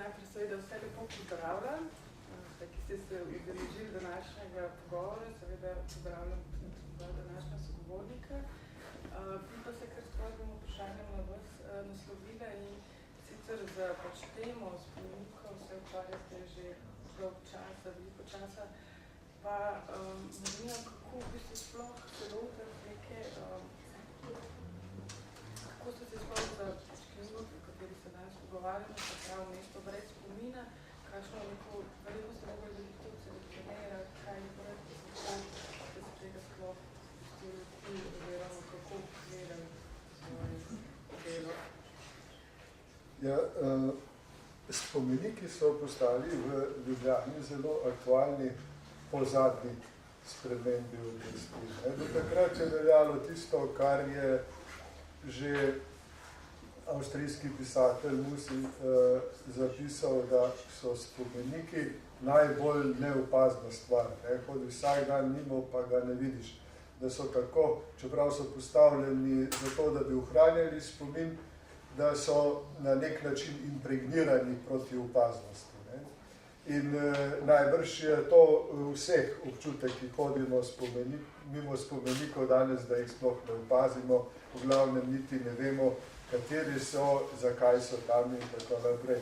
najprej seveda vse lepo pozdravljam, ki ste se udeležili današnjega pogovora, seveda pozdravljam današnja sogovornika. Bi pa se kar s tvojim vprašanjem na vas naslovila in sicer za temo spomenikov se ukvarjate že veliko časa, pa ne vem, kako v bistvu sploh se lotiti neke, kako ste se sploh za knjigo, v kateri se danes pogovarjamo, se pravi mesto brez spomina, kakšno neko, verjetno ste mogli veliko tudi selekcionirati, kaj je projekt, kako ste se tega sploh pustili, oziroma kako gledali svoje delo. Ja, spomeniki so postali v Ljubljani zelo aktualni po zadnji spremembi oblasti. Do takrat je veljalo tisto, kar je že avstrijski pisatelj Musil zapisal, da so spomeniki najbolj neopazna stvar. Hodi vsak dan mimo, pa ga ne vidiš. Da so tako, čeprav so postavljeni zato, da bi ohranjali spomin, da so na nek način impregnirani proti opaznosti. In najbrž je to vseh občutek, ki hodimo mimo spomenikov danes, da jih sploh ne opazimo, v glavnem niti ne vemo, kateri so, zakaj so tam in tako naprej.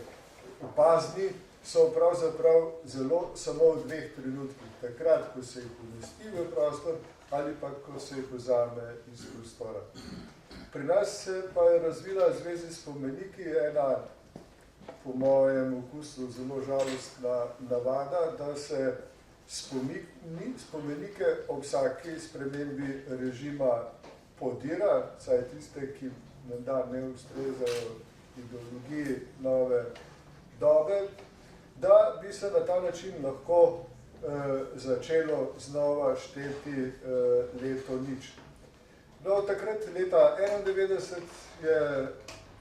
Opazni so pravzaprav zelo samo v dveh trenutkih, takrat, ko se jih umesti v prostor ali pa ko se jih vzame iz prostora. Pri nas pa je razvila v zvezi s spomeniki ena, po mojem okusu, zelo žalostna navada, da se spomenike ob vsaki spremembi režima podira, saj tiste, ki menda ne ustrezajo ideologiji nove dobe, da bi se na ta način lahko začelo znova šteti leto nič. No, takrat leta 1991 je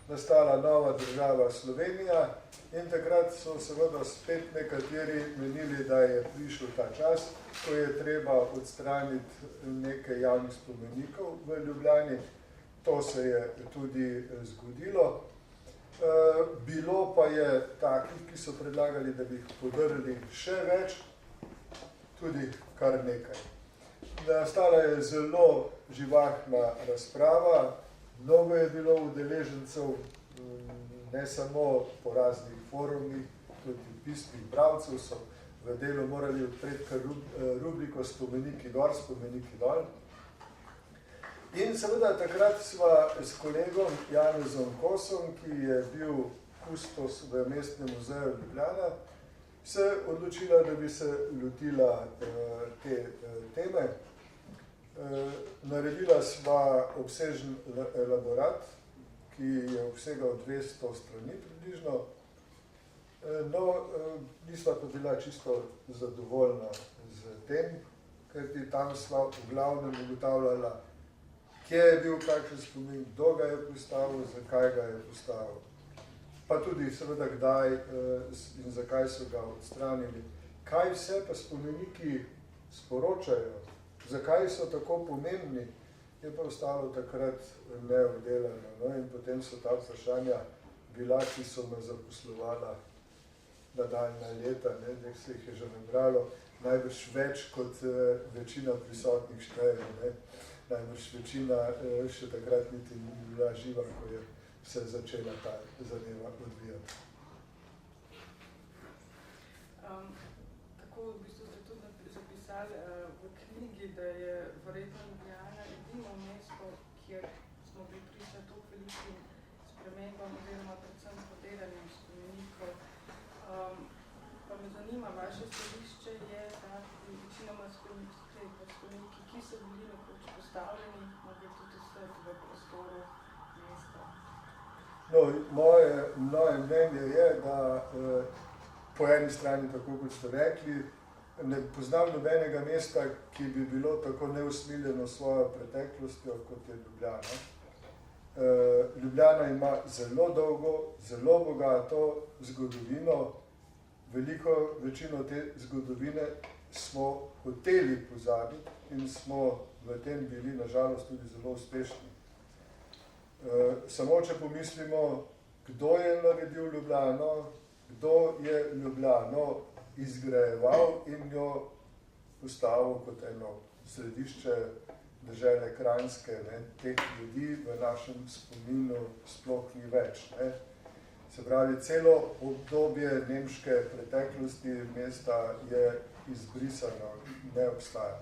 nastala nova država Slovenija in takrat so seveda spet nekateri menili, da je prišel ta čas, ko je treba odstraniti nekaj javnih spomenikov v Ljubljani. To se je tudi zgodilo. Bilo pa je takih, ki so predlagali, da bi jih podrli še več, tudi kar nekaj. Nastala je zelo živahna razprava, mnogo je bilo udeležencev, ne samo po raznih forumih, tudi pismih bralcev so v Delu morali odpreti kar rubriko Spomeniki gor, spomeniki dol. In seveda takrat sva s kolegom Janezom Kosom, ki je bil kustos v Mestnem muzeju Ljubljana, se odločila, da bi se lotila te teme. Naredila sva obsežen elaborat, ki je obsegal 200 strani približno. No, nisva pa bila čisto zadovoljna z tem, ker tam sva v glavnem ugotavljala, kje je bil kakšen spomin, kdo ga je postavil, zakaj ga je postavil. Pa tudi seveda kdaj in zakaj so ga odstranili. Kaj vse pa spomeniki sporočajo, zakaj so tako pomembni, je pa ostalo takrat neobdelano. No? In potem so ta vprašanja bila, ki so me zaposlovala nadaljna leta, da se jih je že nabralo, najbrž več kot večina prisotnih šteje. Najbrž večina še takrat niti ni bila živa, ko je se začela ta zadeva odvijati. Tako v bistvu ste tudi zapisali v knjigi, da je verjetno Ljubljana edino mesto, kjer smo bili priča toliko velikim spremembam oziroma predvsem poderanjem spomenikov. Pa me zanima, vaše stališče je, da večinoma spomeniki, ki so bili nekoč postavljeni, mogli tudi ostati v prostoru mesta. No, moje mnenje je, da po eni strani, tako kot ste rekli, ne poznam nobenega mesta, ki bi bilo tako neusmiljeno svojo preteklostjo, kot je Ljubljana. Ljubljana ima zelo dolgo, zelo bogato zgodovino. Večino te zgodovine smo hoteli pozabiti in smo v tem bili, nažalost, tudi zelo uspešni. Samo, če pomislimo, kdo je naredil Ljubljano, kdo je Ljubljano izgrajeval in jo postavil kot eno središče dežele Kranjske. Ne. Teh ljudi v našem spominu sploh ni več. Ne. Se pravi, celo obdobje nemške preteklosti mesta je izbrisano, ne obstaja.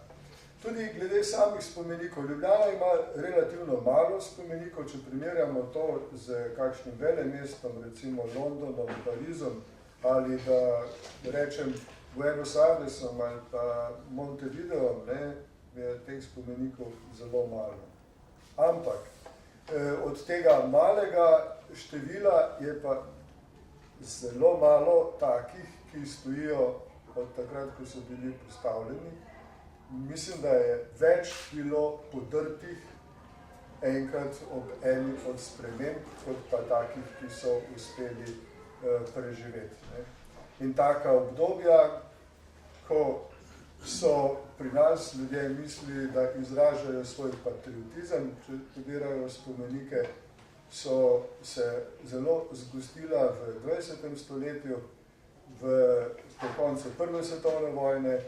Tudi glede samih spomenikov. Ljubljana ima relativno malo spomenikov, če primerjamo to z kakšnim velemestom, recimo Londonom, Parizom, ali da rečem Buenos Airesom ali pa Montevideom, ne, je teh spomenikov zelo malo. Ampak od tega malega števila je pa zelo malo takih, ki stojijo od takrat, ko so bili postavljeni. Mislim, da je več bilo podrtih enkrat ob eni od sprememb, kot pa takih, ki so uspeli preživeti. Ne. In taka obdobja, ko so pri nas ljudje mislili, da izražajo svoj patriotizem, če pobirajo spomenike, so se zelo zgostila v 20. stoletju, po koncu Prve svetovne vojne,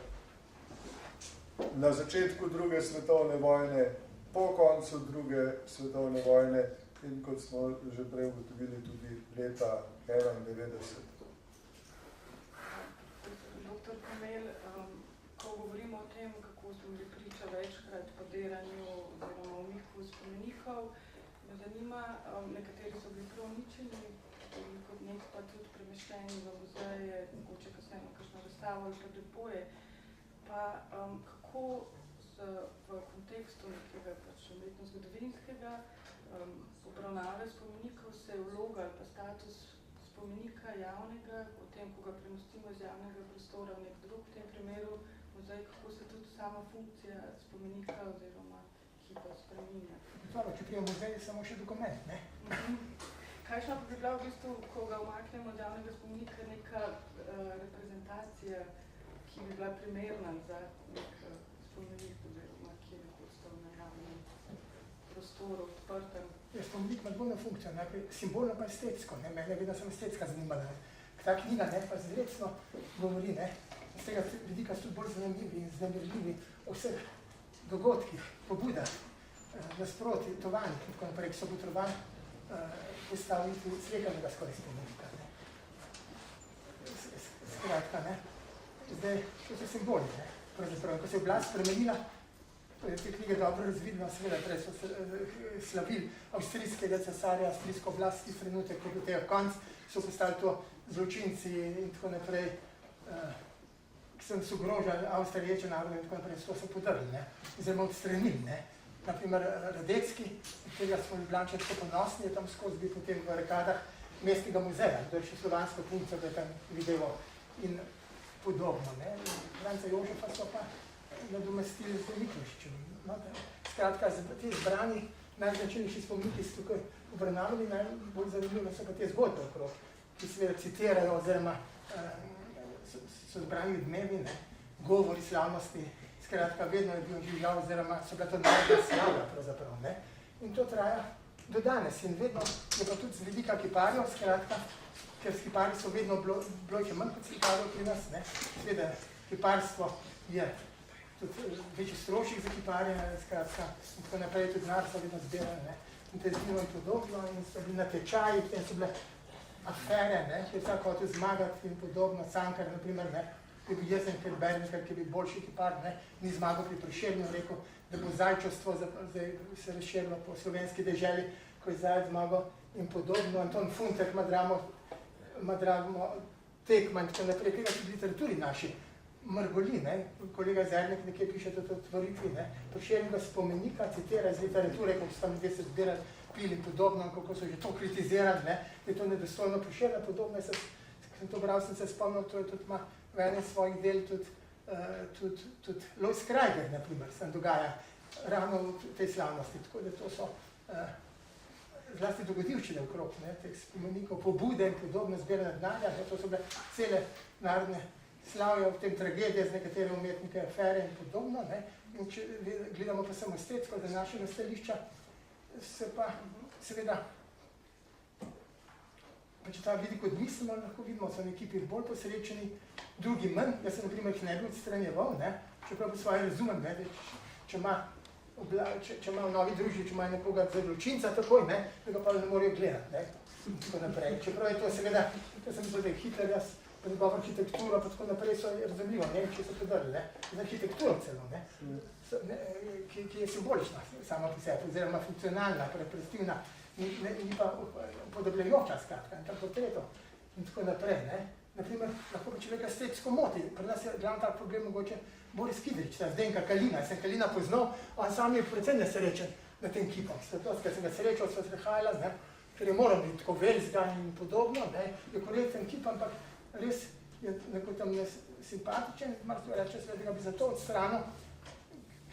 na začetku Druge svetovne vojne, po koncu Druge svetovne vojne in kot smo že prej ugotovili tudi leta 1991. Doktor Kamel, ko govorimo o tem, kako smo bili priča večkrat podiranju oziroma umiku spomenikov, me zanima, nekateri so bili prav uničeni, veliko od njih pa tudi premeščeni v muzeje, mogoče kasneje na kakšno razstavo ali pa depoje. Pa kako v kontekstu nekega umetno-zgodovinskega obravnave spomenikov se je vloga ali pa status spomenika javnega, potem, ko ga premostimo iz javnega prostora v nek drug, v tem primeru muzej, kako se tudi sama funkcija spomenika oziroma hipa spreminja. Dobro, če prije muzej je samo še dokument, ne? Kakšna bi bila v bistvu, ko ga umaknemo od javnega spomenika, neka reprezentacija, ki bi bila primerna za nek spomenik oziroma ki je lahko ostal na javnem prostoru, odprtem? Spomenik ima dvojno funkcijo, najprej simbolno pa estetsko, ne? Mene vedno sem estetska zanimala. Ta knjiga, ne, pa izrecno govori, ne, z tega vidika so bolj zanimivi in vznemirljivi o vseh dogodkih, pobudah, nasproti, tovanjih, tako naprej, ki so potrebovali postaviti slekanega skoraj spomenika, ne. Skratka, ne. Zdaj, to so simboli, ne, pravzaprav. Ko se je oblast spremenila, te knjige dobro razvidno, seveda, prej so slavili avstrijskega cesarja, avstrijsko oblast, tisti trenutek, ko je bil tega konc, so postali to zločinci in tako naprej, ki so ogrožali avstriječe narode in tako naprej, to so podrli, ne, oziroma odstranili, ne. Naprimer, Radecki, tega smo Ljubljanče tako ponosni, je tam skozi bil potem v rekadah mestnega muzeja, to je še slovansko punco, da je tam videlo in podobno, ne. Franca Jožefa so pa nadomestili z Miklošičem. No, skratka, te zbrani najznačilnejši spomeniki so tukaj obravnavali, najbolj zanimivo so pa te zgodbe okrog, ki seveda citirajo oziroma so zbrani dnevi, ne, govori slavnosti, skratka, vedno je bil življav oziroma so bila to narodna slava pravzaprav, ne. In to traja do danes in vedno je pa tudi z vidika kiparjev, skratka, ker s kiparji so vedno blojke manj kot kiparjev pri nas, ne. Seveda, kiparstvo je tudi večji strošek za kiparje, skratka, in tako naprej, tudi denar so vedno zbirali, ne, intenzivno in podobno, in so bili natečaji, potem so bile afere, ne, ki je vsak hotel zmagati in podobno, Cankar, naprimer, ne, ki bi jezen, ker Berniker, ki bi boljši kipar, ne, ni zmagal pri Prešernu, rekel, da bo zajčevstvo zdaj se razširilo po slovenski deželi, ko je Zajec zmagal in podobno, Anton Funtek ima dramo tekma in tako naprej, tega tudi v literaturi naši mrgoli, ne, kolega Zernik nekje piše tudi o tvoritvi, ne, Prešernega spomenika, citira iz literature, kako so tam ljudje se zbirali, pili in podobno, kako so že to kritizirali, ne, da je to nedostojno Prešerna, podobno, sem to bral, sem se spomnil, to je tudi ima v enem svojih del tudi Lois Krajger, naprimer, se dogaja ravno v tej slavnosti, tako da to so zlasti dogodivščine okrog, ne, teh spomenikov, pobude in podobno, zbirane denarja, to so bile cele narodne slavje, v tem tragedije z nekatere umetnike, afere in podobno, ne, in če gledamo pa samo estetsko, da naše stališča, se pa seveda če ta vidik odmislimo, lahko vidimo, so v ekipi bolj posrečeni, drugi manj, jaz se na primer jih ne bi odstranjeval, ne, čeprav po svoje razumem, ne, če ima v novi družbi, če ima nekoga za zločinca takoj, ne, da ga pa ne morajo gledati, ne, in tako naprej. Čeprav je to seveda, to sem mislil, da je Hitler, jaz pa njegovo arhitekturo, pa tako naprej so razumljivo, ne, če so podrli, ne, za arhitekturo celo, ne, ki je simbolična sama po sebi, oziroma funkcionalna, represivna, ni pa upodobljajoča skratka, in tako portretov, in tako naprej, ne. Naprimer, lahko bi človeka estetsko moti, pri nas je glavno tak problem mogoče Boris Kidrič, ta Zdenka Kalina, jaz sem Kalina poznal, on sam je predvsem nesrečen na tem kipom, zato, ker sem ga srečal, sva sprehajala, ne, ker je moral biti tako verzgan in podobno, ne, je korekten kip, ampak res je neko tam simpatičen, malo reče, da bi zato odstranil,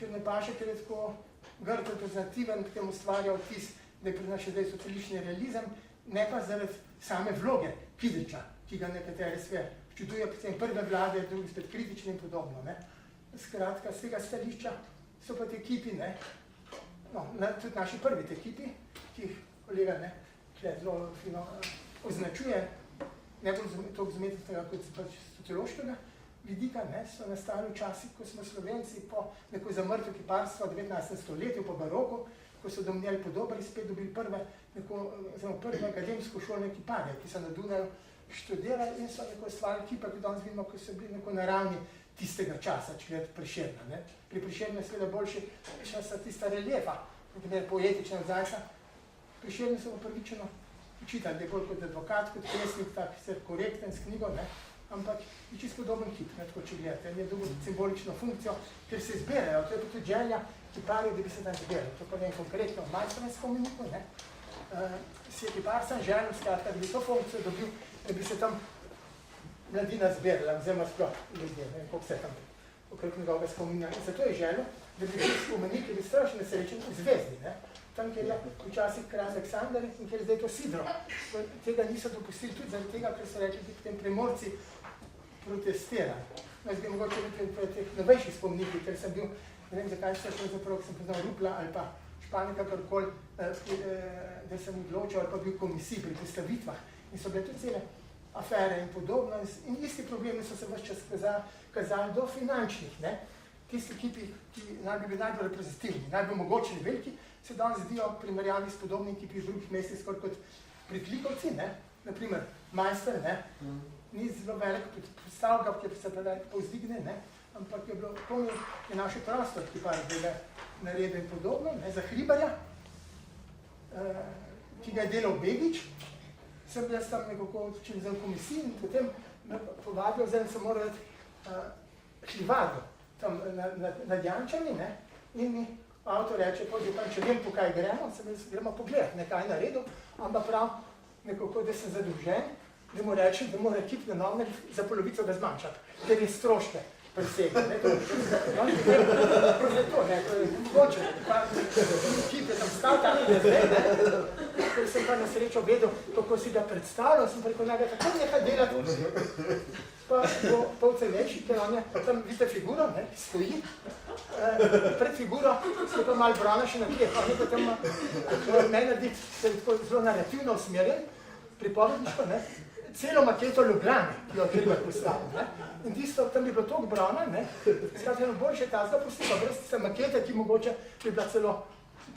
ker ne paše, ker je tako grd reprezentativen, potem ustvarja vtis, da je pri nas še zdaj socialistični realizem, ne pa zaradi same vloge Kidriča, ki ga nekatere sve čuduje, predvsem prve vlade, drugi spet kritični in podobno. Ne. Skratka, z tega stališča so pa te ekipi, ne, no, tudi naši prvi te ekipi, ki jih kolega ne, zelo fino označuje, ne bolj toliko z umetnostnega kot pač sociološkega vidika, ne, so nastali včasih, ko smo Slovenci po neko zamrtju kiparstva v 19. stoletju, po baroku, ko so domnjali podobari, spet dobili prve akademsko šolne kiparje, ki so na Dunaju študirali in so neko stvari kipa, ki danes vidimo, ko so bili neko na ravni tistega časa, če gledati Prešerna. Ne. Pri Prešernu je seveda boljši časa tista reliefa, nekaj poetična odzajša. Prešernu so upravičeno učitali, da je bolj kot advokat, kot pesnik, tak sicer korekten s knjigo, ne, ampak je čisto podoben kip, ne, tako če gledate. Je dobil simbolično funkcijo, ker se zbirajo, to je pa tudi želja kiparjev, da bi se tam zbirali. To pa ne konkretno v Majstrovem spomeniku, ne. Si je kipar sam želel, skratka, da bi to funkcijo dobil, da bi se tam mladina zbirala, oziroma sploh ljudje, ne vem, koliko se tam okrog njegovega spominja. In zato je želel, da bi bil spomenik, ki bi strašno nesrečen v zvezdi, ne. Tam, kjer je včasih kralj Aleksandar in kjer je zdaj to Sidro. Tega niso dopustili tudi zaradi tega, ker so rekli, da potem Primorci protestirali. No, jaz bi mogoče rekel v teh novejših spomenikih, ker sem bil, ne vem zakaj se pravzaprav, sem poznal Rupla ali pa Španika, kakorkoli, da sem odločil ali pa bil v komisiji pri postavitvah. In so bile tudi cele afere in podobno. In isti problemi so se ves čas kazali do finančnih. Ne? Tisti ekipi, ki naj bi bili najbolj reprezentativni, najbolj mogočni veliki, se danes zdijo v primerjavi s podobnimi ekipi v drugih mestih skoraj kot pritlikovci. Naprimer, Majster, ne? Ni zelo velik predstavka, ki se prevelik povzdigne, ne? Ampak je bilo polno je naš prostor, ki pa je bile narede in podobno, ne? Za Hribarja, ki ga je delal Begič, sem bil tam nekako čim za komisij in potem me povabil, zdaj sem moral Hlivado, tam nad Jančami, ne? In mi avtor reče, če vem, po kaj gremo, gremo pogledati, nekaj naredil, ampak prav nekako, da sem zadolžen, da mu rečem, da mora ekip na novnem za polovico ga zmanjšati, ker je stroške presegel. To je mogoče, ekip je tam stal tam, ker sem pa na srečo vedel, kako si ga predstavljal, sem rekel, naj ga tako nekaj delati, pa pol cenejši, ker on je, tam vidite figuro, ki stoji, pred figuro se pa malo brana še naprej, pa nekaj tam meni narediti, se je tako zelo narativno usmerjen, pripovedniško, celo maketo Ljubljane, ki jo Hribar postavil. In tisto, tam bi bilo toliko brana, skratka eno boljše tazga pustila, brez tiste makete, ki mogoče bi bila celo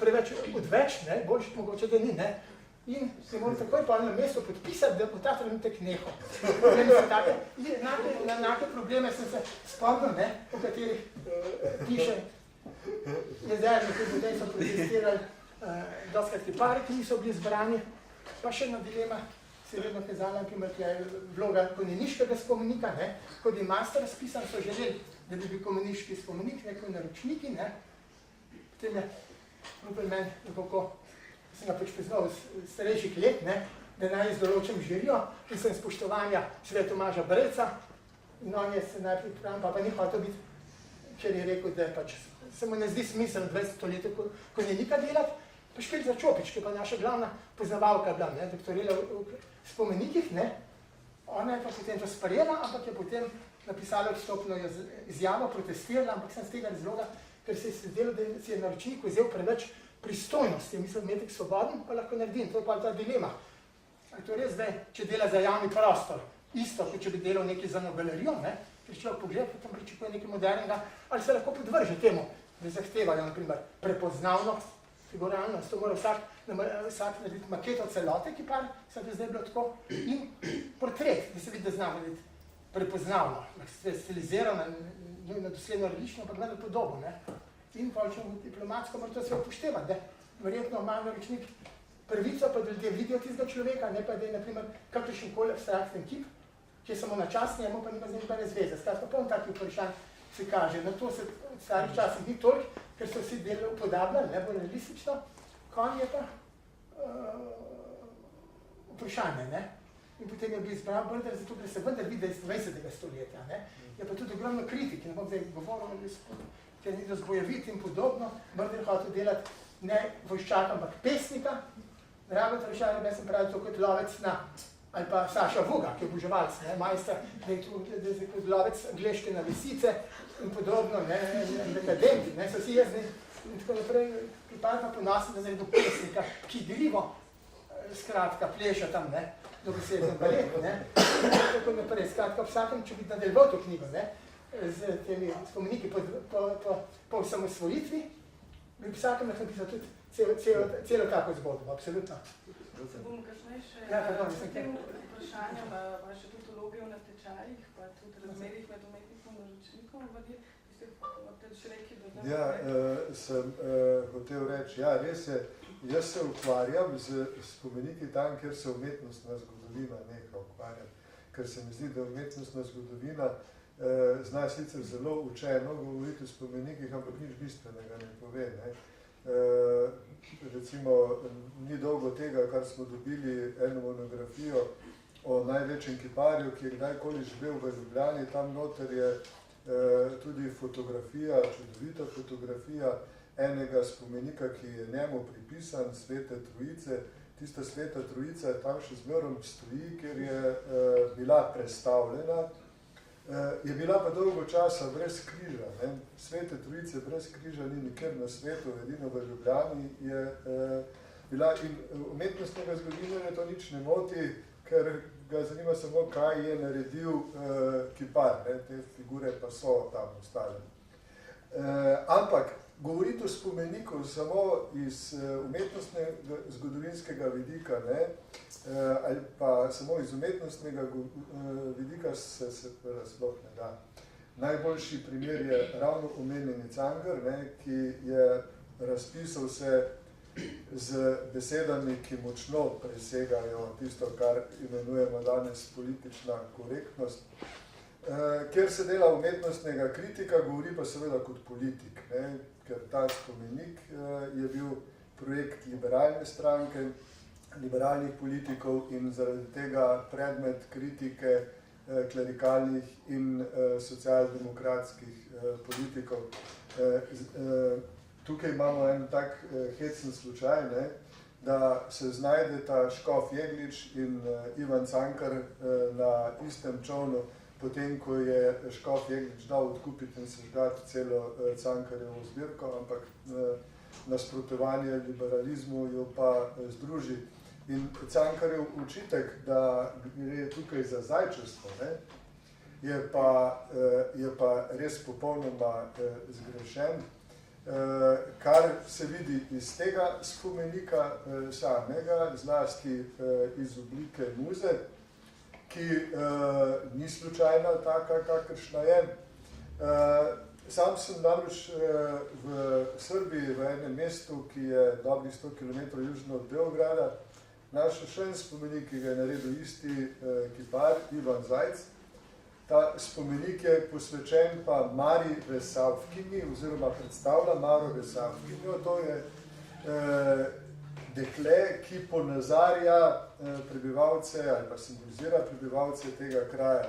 preveč odveč, boljše mogoče, da ni. In se moram takoj pa na mesto podpisati, da bo ta trenutek nehal. Na enake probleme sem se spomnil, o katerih piše Jezerni, ki ljudje so protestirali, dostkrat kipari, ki niso bili zbrani, pa še ena dilema se je vedno kazala, naprimer, ki je vloga konjeniškega spomenika, kot je master razpisan, so želeli, da bi bil konjeniški spomenik, neko naročniki, potem je Rupel meni nekako, sem ga pač poznal iz starejših let, da naj izdoločim žirijo in sem spoštovanja Sveta Tomaža Breca in on je se najprej pravim, pa ni hotel biti, ker je rekel, da pač se mu ne zdi smiselno 20 let konjenika delati, pa Špilca Čopič, ki je pa naša glavna poznavalka bila, doktorila v spomenikih, ona je pa potem to sprejela, ampak je potem napisala odstopno izjavo, protestirala, ampak sem z tega razloga, ker se je zdelo, da si je naročnik vzel preveč pristojnosti, je mislil, metek svoboden, pa lahko naredim, to je pa ta dilema. Je to res zdaj, če dela za javni prostor, isto, kot če bi delal nekaj za eno galerijo, ne? Ker človek pogled, potem pričakuje nekaj modernega, ali se lahko podvrže temu, da zahtevajo, na primer, prepoznavno figuralnost, to mora vsak narediti maketo celote, ki par, se bi zdaj bilo tako, in portret, da se vidi, da zna narediti prepoznavno, stilizirano, nujno dosledno različno, ampak vendar podobo, ne? In potem diplomatsko mora to se upoštevati, da verjetno ima naročnik prvico, pa da ljudje vidijo tistega človeka, ne pa da je, na primer, kakršenkoli abstraktni kip, ki je samo na čas, njemu pa nima z njim nobene zveze. Skratka, polno takih vprašanj se kaže. Na to se v starih časih ni toliko, ker so vsi delali upodabljali, ne bolj realistično, konj je pa vprašanje, ne? In potem je bil izbran Brdar, zato ker se vendar vidi, da je iz 20. stoletja, ne? Je pa tudi ogromno kritik, ne bom zdaj govoril, ker ni dozbojevit in podobno. Brdar hotel delati ne vojščaka, ampak pesnika. Drago Tršar, jaz sem pravil to kot lovec na, ali pa Saša Vuga, ki je oboževalc, ne, majster, da je tu kot lovec angleške na lisice in podobno, ne, dekadenti, ne, so vsi jezni in tako naprej, pripadno ponosen, da naredil pesnika, ki delivo, skratka, pleša tam, ne, dobesedno balet, ne, in tako naprej, skratka, vsakem, če bi nadaljeval to knjigo, ne, z temi spomeniki po osamosvojitvi, bi vsakem lahko napisal tudi celo tako zgodbo, absolutno. Se bomo kasneje še tem vprašanjem vaše tudi vloge v natečajih, pa tudi razmerih med umetnikom in naročnikom, ste še rekli, da Ja, sem hotel reči, ja, res je, jaz se ukvarjam z spomeniki tam, kjer se umetnostna zgodovina neha ukvarjati, ker se mi zdi, da umetnostna zgodovina zna sicer zelo učeno govoriti o spomenikih, ampak nič bistvenega ne pove, ne. Recimo, ni dolgo tega, kar smo dobili eno monografijo o največjem kiparju, ki je kdajkoli živel v Ljubljani. Tam noter je tudi fotografija, čudovita fotografija enega spomenika, ki je njemu pripisan, Svete Trojice. Tista Sveta Trojica je tam še zmerom stoji, ker je bila prestavljena. Je bila pa dolgo časa brez križa, ne. Svete Trojice brez križa ni nikjer na svetu, edino v Ljubljani je bila in umetnostnega zgodovinarja to nič ne moti, ker ga zanima samo, kaj je naredil kipar, ne. Te figure pa so tam ostale. Ampak govoriti o spomeniku samo iz umetnostnega zgodovinskega vidika, ne, ali pa samo iz umetnostnega vidika se sploh ne da. Najboljši primer je ravno omenjeni Cankar, ne, ki je razpisal se z besedami, ki močno presegajo tisto, kar imenujemo danes politična korektnost. Ker se dela umetnostnega kritika, govori pa seveda kot politik, ne, ker ta spomenik je bil projekt liberalne stranke, liberalnih politikov in zaradi tega predmet kritike klerikalnih in socialdemokratskih politikov. Tukaj imamo en tak hecen slučaj, ne, da se znajdeta Škof Jeglič in Ivan Cankar na istem čolnu, potem, ko je Škof Jeglič dal odkupiti in sežgati celo Cankarjevo zbirko, ampak nasprotovanje liberalizmu jo pa združi. In Cankarjev očitek, da gre tukaj za zajčevstvo, ne, je pa res popolnoma zgrešen, kar se vidi iz tega spomenika samega, zlasti iz oblike muze, ki ni slučajna taka, kakršna je. Sam sem namreč v Srbiji, v enem mestu, ki je dobrih 100 km južno od Beograda, našel še en spomenik, ki ga je naredil isti kipar, Ivan Zajc. Ta spomenik je posvečen pa Mari Resavkinji, oziroma predstavlja Maro Resavkinjo. To je dekle, ki ponazarja prebivalce ali pa simbolizira prebivalce tega kraja.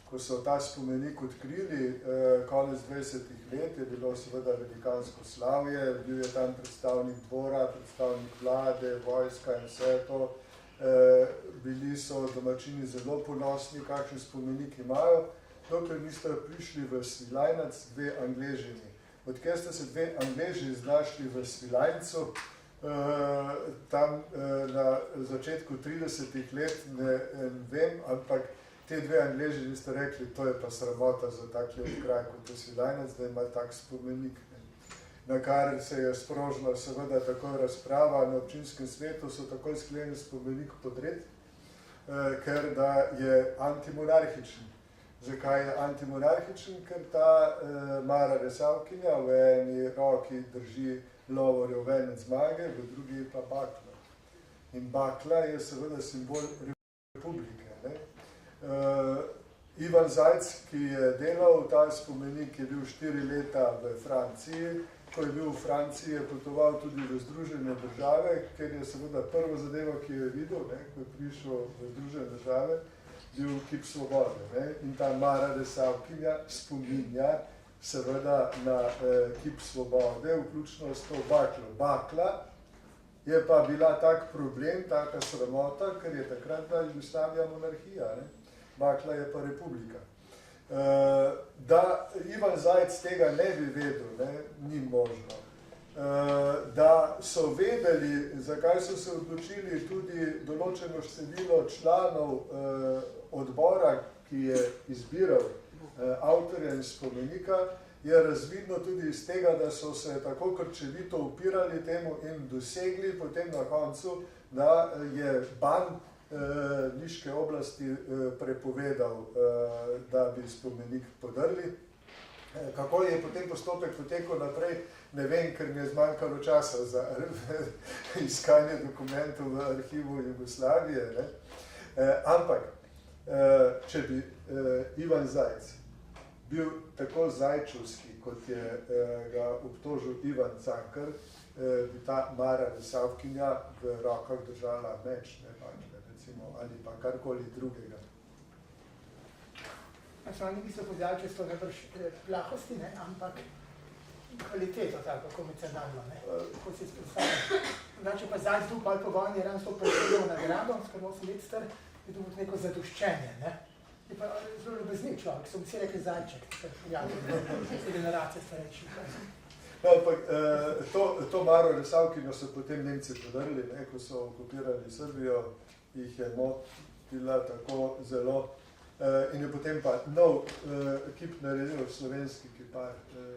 Ko so ta spomenik odkrili, konec 20. let, je bilo seveda velikansko slavje, bil je tam predstavnik dvora, predstavnik vlade, vojska in vse to. Bili so domačini zelo ponosni, kakšen spomenik imajo, dokler niste prišli v Svilajnac dve Angležini. Odkjer ste se dve Angleži znašli v Svilajncu, tam na začetku 30 let, ne vem, ampak te dve Angleži niste rekli, to je pa sramota za takle kraj kot je Svilajnac, da ima tak spomenik. Na kar se je sprožila seveda takoj razprava na občinskem svetu, so takoj sklenili spomenik podret, ker da je antimonarhičen. Zakaj je antimonarhičen? Ker ta Mara Resavkinja v eni roki drži lovorjev venec zmage, v drugi pa bakla. In bakla je seveda simbol republike. Ne? Ivan Zajc, ki je delal ta spomenik, je bil 4 leta v Franciji. Ko je bil v Franciji, je potoval tudi v Združene države, ker je seveda prvo zadevo, ki je videl, ne, ko je prišel v Združene države, bil kip svobode. Ne? In ta Mara Resavkinja spominja seveda na kip svobode, vključno s to baklo. Bakla je pa bila tak problem, taka sramota, ker je takrat bila Jugoslavija monarhija. Ne? Bakla je pa republika. Da Ivan Zajc tega ne bi vedel, ne, ni možno. Da so vedeli, zakaj so se odločili tudi določeno število članov odbora, ki je izbiral avtorja in spomenika, je razvidno tudi iz tega, da so se tako krčevito upirali temu in dosegli potem na koncu, da je ban Niške oblasti prepovedal, da bi spomenik podrli. Kako je potem postopek potekal naprej, ne vem, ker mi je zmanjkalo časa za iskanje dokumentov v arhivu Jugoslavije. Ne? Ampak, če bi Ivan Zajc bil tako zajčevski, kot je ga obtožil Ivan Cankar, bi ta Mara Resavkinja v rokah držala meč, ne, recimo, ali pa karkoli drugega. Oni bi se pozjali čez to najbrž plahosti, ne, ampak kvaliteto tako komercialno, ne, ko si predstavljam. Znači pa Zajc bil pa po vojni je ravno prišel nagrado, skoro 8 let star, je to neko zadoščenje, ne. Je pa zelo ljubezniv človek, so vsi rekli Zajček, te generacije starejši. Ampak to Maro Resavkinjo so potem Nemci podrli, ne, ko so okupirali Srbijo, jih je motila tako zelo. In je potem pa nov kip naredil slovenski kipar,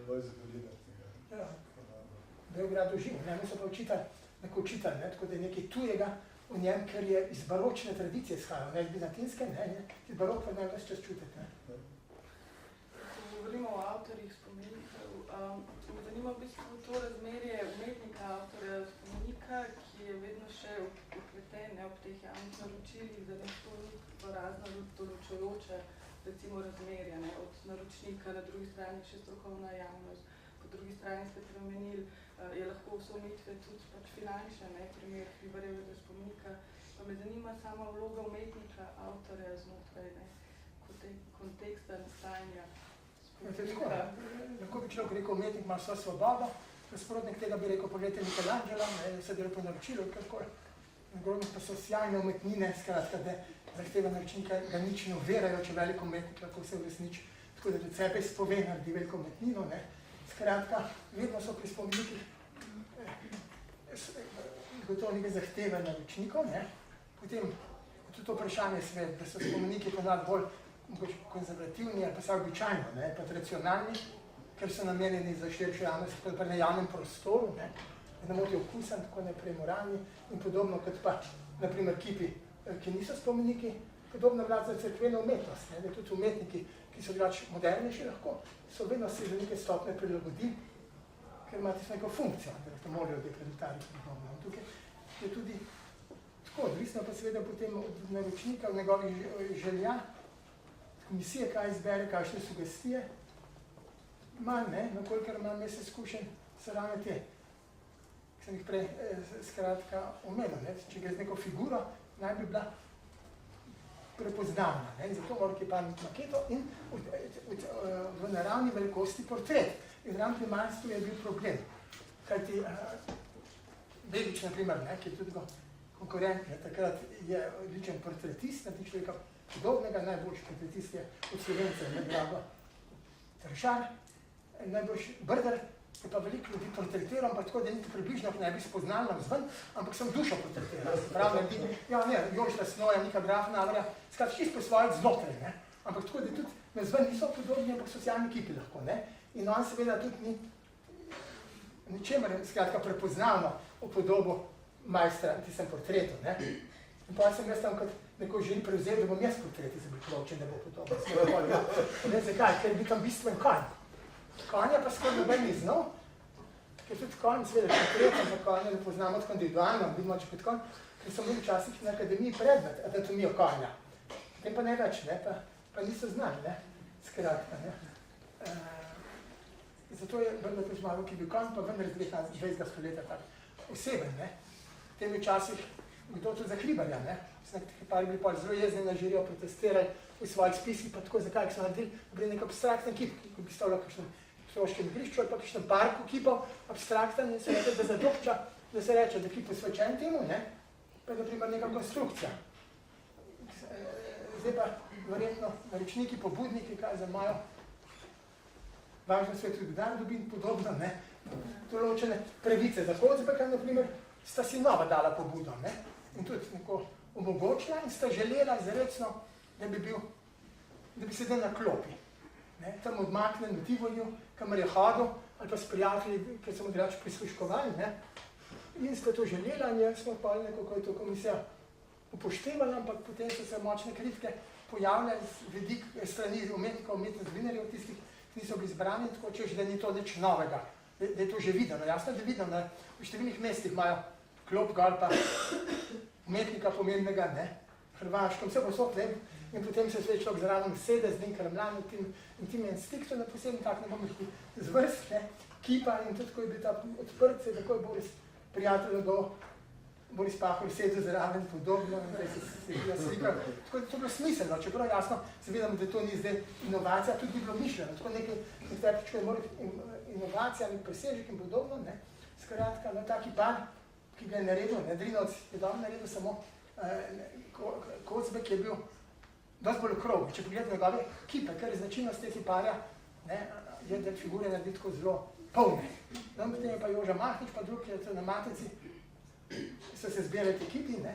Lojze Dolina. Ja, Beograd doživ, ne, mi so pa učitali, ne, tako da je nekaj tujega v njem, ker je iz baročne tradicije izhajal, ne iz bizantinske, ne, iz barok pa ne ves čas čutiti, ne. Ko govorimo o avtorjih spomenikov, me zanima v bistvu to razmerje umetnika, avtorja spomenika, ki je vedno še upleten ob teh javnih naročilih, da nekako ni pa razno določujoče, recimo razmerja, ne, od naročnika, na drugi strani še strokovna javnost, po drugi strani ste premenili, je lahko vse omejitve tudi pač finančne, ne, primer Hribarjevega spomenika, pa me zanima sama vloga umetnika, avtorja znotraj, ne, konteksta nastajanja spomenika. Lahko bi človek rekel, umetnik ima vso svobodo, nasprotnik tega bi rekel, pogledajte Michelangela, ne, se delo po naročilu, karkoli. Nagovornik pa so sjajne umetnine, skratka, da zahteva naročnika, da nič ne uverajo, če veliko umetnik lahko se uresniči. Tako da tudi sebe izpove, naredi veliko umetnino, ne. Skratka, vedno so pri spomenikih gotovo nekaj zahteve naročnikov, ne. Potem tudi to vprašanje svet, da so spomeniki ponad bolj konzervativni ali pa vsaj običajno, ne, pa tradicionalni, ker so namenjeni za širšo javnost, tako da pa na javnem prostoru, ne, da ne motijo okusen, tako naprej moralni in podobno, kot pa, naprimer, kipi, ki niso spomeniki, podobno vlada za cerkveno umetnost, ne, da tudi umetniki, ki so drugače modernejši lahko, so vedno se za neke stopne prilagodili, ker imate neko funkcijo, da to morajo dekreditariti podobno. Tukaj je tudi tako, odvisno pa seveda potem od naročnika, v njegovih želja, komisije, kaj izbere, kakšne sugestije, manj, ne, nakolikor imam jaz izkušen, so ravno te, ki sem jih prej skratka omenil, ne, če gre z neko figuro, naj bi bila prepoznavna, ne, in zato mora kiparniti maketo in v naravni velikosti portret. In ravno pri manjstvu je bil problem, kajti Begić, na primer, ne, ki je tudi konkurent, ne, takrat je odličen portretist, na tih človeka podobnega, najboljši portretist je od Slovence, ne, Drago Tršar, najboljši Brder, je pa veliko ljudi portretiral, ampak tako, da niti približno ne bi spoznal navzven, ampak sem dušo portretiral. Pravi, ja, ne, Jožeta Snoja, Nika Graf, Navarja, skratka, čisto svoje znotraj, ne. Ampak tako, da tudi navzven niso podobni, ampak socialni kipi lahko, ne. In on seveda tudi ni ničemer, skratka, prepoznavno v podobo majstra, tistem portretu, ne. In pa sem jaz tam kot neko želi prevzel, da bom jaz portreti za Biklovče, ne bo podobno. Ne, zakaj? Ker bi tam bistven konj. Konja pa skoraj noben ni znal, ker tudi konj, seveda, portretom za konja ne poznamo tako individualno, vidimo, če kot konj, ker so imeli včasih na akademiji predmet, anatomijo konja. Potem pa ne več, ne, pa niso znali, ne, skratka, ne. Zato je vendar tudi malo, ki je bil konj, pa vendar iz 20. stoletja tak oseben, ne. V tem časih kdo tudi za Hribarja, ne. Nekaj par bili zelo jezni na žirijo, protestirali v svojih spisih, pa tako zakaj, so naredili nek abstraktni kip, ki bi stavljal kakšnem psihološkem igrišču ali pa kakšnem parku kipov, abstrakten, in se reče, da zadošča, da se reče, da kip posvečen temu, ne, pa je na primer neka konstrukcija. Zdaj pa verjetno narečniki, pobudniki, kaj za imajo važno svetu, kdaj dobi in podobno, ne, določene pravice za Kozbeka, na primer, sta si nova dala pobudo, ne, in tudi neko omogočila in sta želela izrecno, da bi sedel na klopi, ne, tam odmaknen v Tivolju, kamor je hodil, ali pa s prijatelji, ker so mu drugače prisluškovali, ne, in sta to želela in smo pa nekako je to komisija upoštevala, ampak potem so se močne kritike pojavljali z vidik strani umetnikov, umetnost-zvinarjev, tistih, ki niso bili izbrani, tako češ, da ni to nič novega, da je to že videno. Jasno, da je videno, da v številnih mestih imajo klop, gal pa umetnika pomembnega, ne, Hrvaškem, vse posod, ne, in potem se sve človek zraven sede z Dinkarem Lam in tim en stik, to na posebno tak ne bomo šli zvrst, ne, kipa in tudi, ko je bil ta odprt, se tako je Boris prijatelj do Boris Pahor sedel zraven podobno, in zdaj se je slikal. Tako da to je bilo smiselno, čeprav jasno se vidimo, da to ni zdaj inovacija, tudi ni bilo mišljeno. Tako nekaj je mora inovacija, nek presežek in podobno, ne. Skratka, no, taki par, ki ga je naredil, ne, Drinovc je dobro naredil samo Kozbek je bil dosti bolj okrogel. Če pogledate njegove kipe, kar je značilnost te kiparja, ne, je, da figure naredi tako zelo polne. No, potem je pa Joža Mahnič, pa drug je na Matici, so se zbirali te kipi, ne.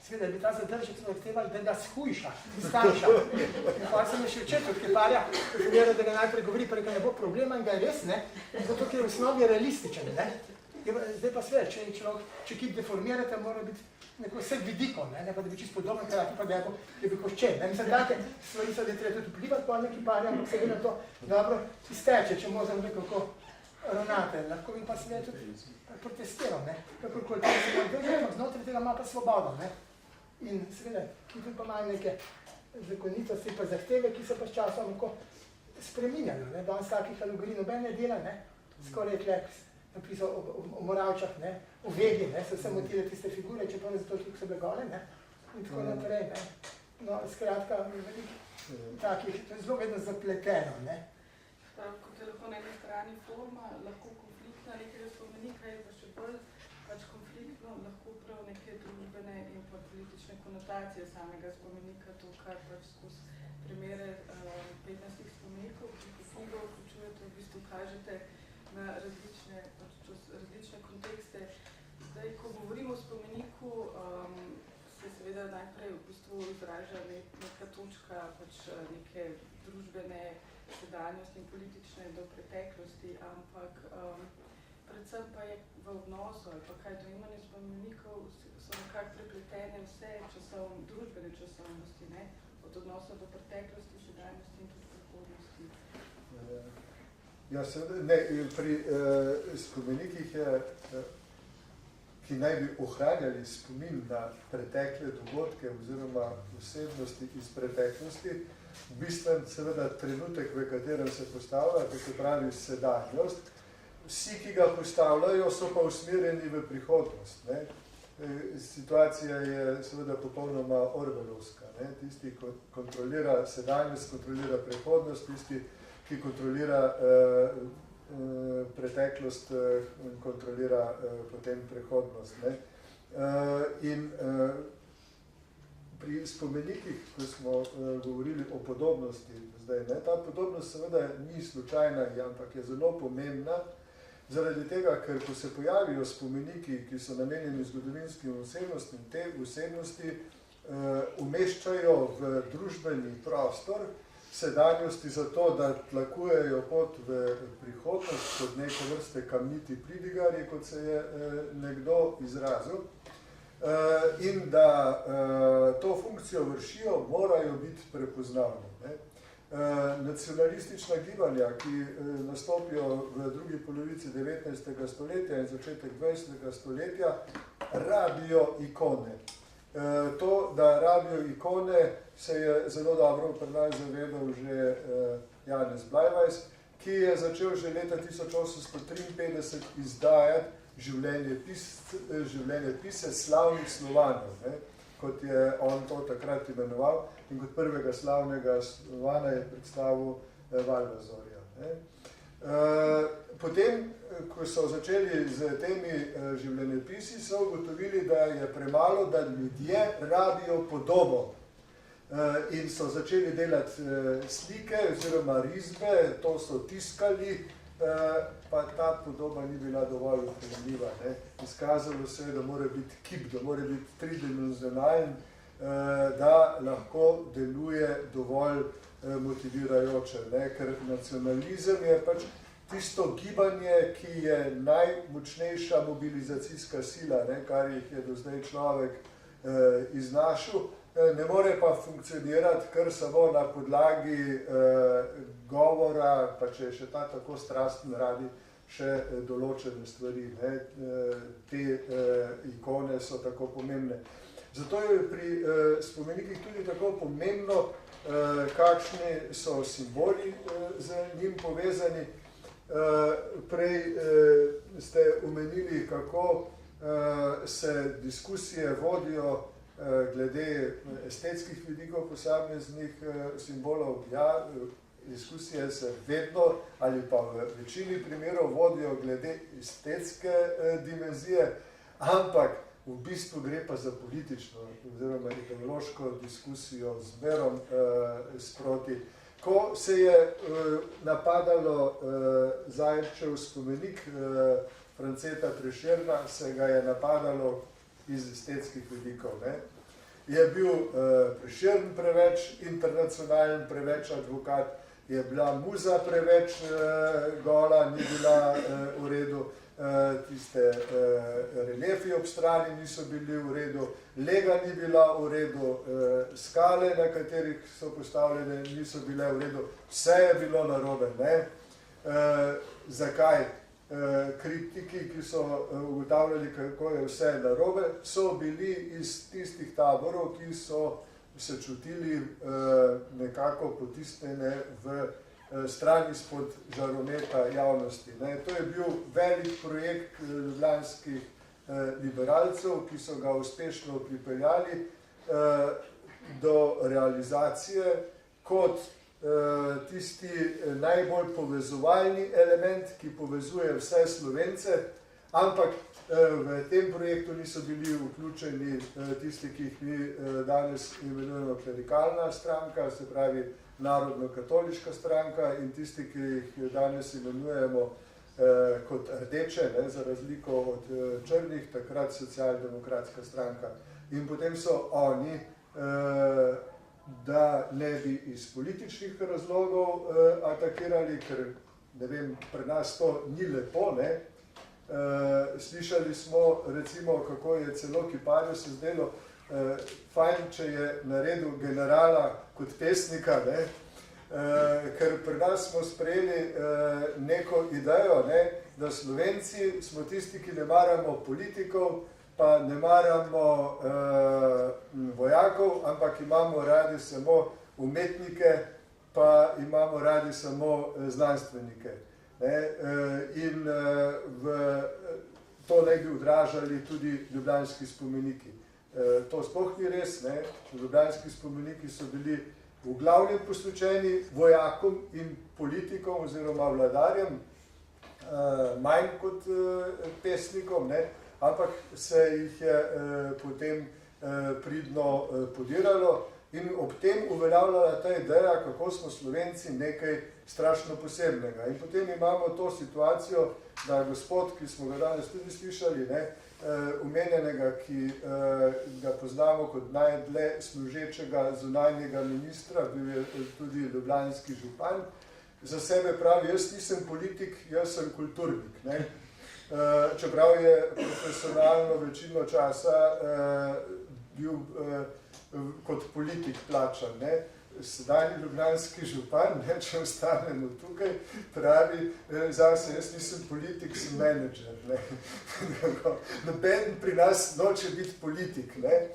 Seveda je bi ta zadržek zahtevali, da ga shujša, stanjša. In pa sem je še včet od kiparja, da ga najprej govori, pa ne bo problema in ga je res, ne, zato ker je v osnovi realističen, ne. Zdaj pa sve, če kip deformirate, mora biti neko vseh vidikov, ne pa da bi čisto podobno, krati pa da je bi koščen. Mislim, take stvari so, da je treba tudi vplivati po neki parja, ampak se na to dobro izteče, če možem nekako ravnate. Lahko bi pa seveda tudi protestiral, ne, kakorkoli to se drža, ampak znotraj tega ima pa svobodo, ne. In seveda, ki tudi pa imajo neke zakonitosti pa zahteve, ki se pa s časom lahko spreminjajo, ne. Danes takih alegorij noben ne dela, ne, skoraj je tlek napisal o Moravčah, ne, o Vegi, ne, so se motile tiste figure, čeprav ne zato, ki so bile gole, ne, in tako naprej, ne. No, skratka, veliko takih, to je zelo vedno zapleteno, ne. Kot je lahko na eni strani forma, lahko konfliktna nekega spomenika, je pa še bolj pač konfliktno, lahko prav neke družbene in pa politične konotacije samega spomenika, to, kar pač skozi primere 15 spomenikov, ki ga vključujete, v bistvu kažete na različne kontekste. Zdaj, ko govorimo o spomeniku, se seveda najprej v bistvu izraža neka točka pač neke družbene sedanjosti in politične do preteklosti, ampak predvsem pa je v odnosu, ali pa kaj dojemanje spomenikov so nekako prepletene vse družbene časovnosti, ne? Od odnosa do preteklosti, sedanjosti in tudi prihodnosti. Ja, ne, pri spomenikih je, ki naj bi ohranjali spomin na pretekle dogodke oziroma osebnosti iz preteklosti, bistven seveda trenutek, v katerem se postavlja, to se pravi sedanjost. Vsi, ki ga postavljajo, so pa usmerjeni v prihodnost, ne. Situacija je seveda popolnoma orwellovska, ne. Tisti, ki kontrolira sedanjost, kontrolira prihodnost, tisti, ki kontrolira preteklost, kontrolira potem prihodnost, ne. In pri spomenikih, ko smo govorili o podobnosti zdaj, ne, ta podobnost seveda ni slučajna, ampak je zelo pomembna, zaradi tega, ker ko se pojavijo spomeniki, ki so namenjeni zgodovinskim osebnostim, te osebnosti umeščajo v družbeni prostor sedanjosti zato, da tlakujejo pot v prihodnost kot neko vrste kamniti pridigarji, kot se je nekdo izrazil. In da to funkcijo vršijo, morajo biti prepoznavni. Nacionalistična gibanja, ki nastopijo v drugi polovici 19. stoletja in začetek 20. stoletja, rabijo ikone. To, da rabijo ikone, se je zelo dobro pri nas zavedal že Janez Blajvajs, ki je začel že leta 1853 izdajati življenjepise slavnih Slovanov, kot je on to takrat imenoval, in kot prvega slavnega Slovana je predstavil Valvazorja. Potem, ko so začeli z temi življenjepisi, so ugotovili, da je premalo, da ljudje rabijo podobo. In so začeli delati slike oziroma risbe, to so tiskali, pa ta podoba ni bila dovolj upremljiva. Izkazalo se je, da mora biti kip, da mora biti tridimenzionalen, da lahko deluje dovolj motivirajoče. Ker nacionalizem je pač tisto gibanje, ki je najmočnejša mobilizacijska sila, kar jih je do zdaj človek iznašel, ne more pa funkcionirati kar samo na podlagi govora, pa če je še ta tako strasten, radi še določene stvari. Te ikone so tako pomembne. Zato je pri spomenikih tudi tako pomembno, kakšni so simboli z njim povezani. Prej ste omenili, kako se diskusije vodijo glede estetskih vidikov posameznih simbolov. Ja, diskusije se vedno ali pa v večini primerov vodijo glede estetske dimenzije, ampak v bistvu gre pa za politično oziroma ideološko diskusijo zmerom sproti. Ko se je napadalo Zajčev spomenik Franceta Prešerna, se ga je napadalo iz estetskih vidikov. Je bil Prešern preveč internacionalen, preveč advokat, je bila muza preveč gola, ni bila v redu, tiste reliefi ob strani niso bili v redu, lega ni bila v redu, skale, na katerih so postavljene, niso bile v redu, vse je bilo narobe. Zakaj? Kritiki, ki so ugotavljali, kako je vse narobe, so bili iz tistih taborov, ki so se čutili nekako potisnjene v stran izpod žarometa javnosti. To je bil velik projekt ljubljanskih liberalcev, ki so ga uspešno pripeljali do realizacije kot tisti najbolj povezovalni element, ki povezuje vse Slovence, ampak v tem projektu niso bili vključeni tisti, ki jih mi danes imenujemo klerikalna stranka, se pravi narodno-katoliška stranka, in tisti, ki jih danes imenujemo kot rdeče, za razliko od črnih, takrat socialdemokratska stranka. In potem so oni, da ne bi iz političnih razlogov atakirali, ker, ne vem, pri nas to ni lepo, Slišali smo, recimo, kako je celo Kiparju se zdelo fajn, če je naredil generala kot pesnika, ker pri nas smo sprejeli neko idejo, da Slovenci smo tisti, ki ne maramo politikov, pa ne maramo vojakov, ampak imamo radi samo umetnike, pa imamo radi samo znanstvenike. In to naj bi odražali tudi ljubljanski spomeniki. To sploh ni res, ljubljanski spomeniki so bili v glavnem posvečeni vojakom in politikom oziroma vladarjem, manj kot pesnikom, ampak se jih je potem pridno podiralo in ob tem uveljavljala ta ideja, kako smo Slovenci nekaj strašno posebnega. In potem imamo to situacijo, da gospod, ki smo ga danes tudi slišali, omenjenega, ki ga poznamo kot najdlje služečega zunanjega ministra, bil je tudi ljubljanski župan, za sebe pravi, jaz nisem politik, jaz sem kulturnik. Ne? Čeprav je profesionalno večino časa bil kot politik plačan. Ne? Sedajni ljubljanski župan, ne, če ostanemo tukaj, pravi zase, jaz nisem politik, sem menedžer. Ne. Noben pri nas noče biti politik, ne,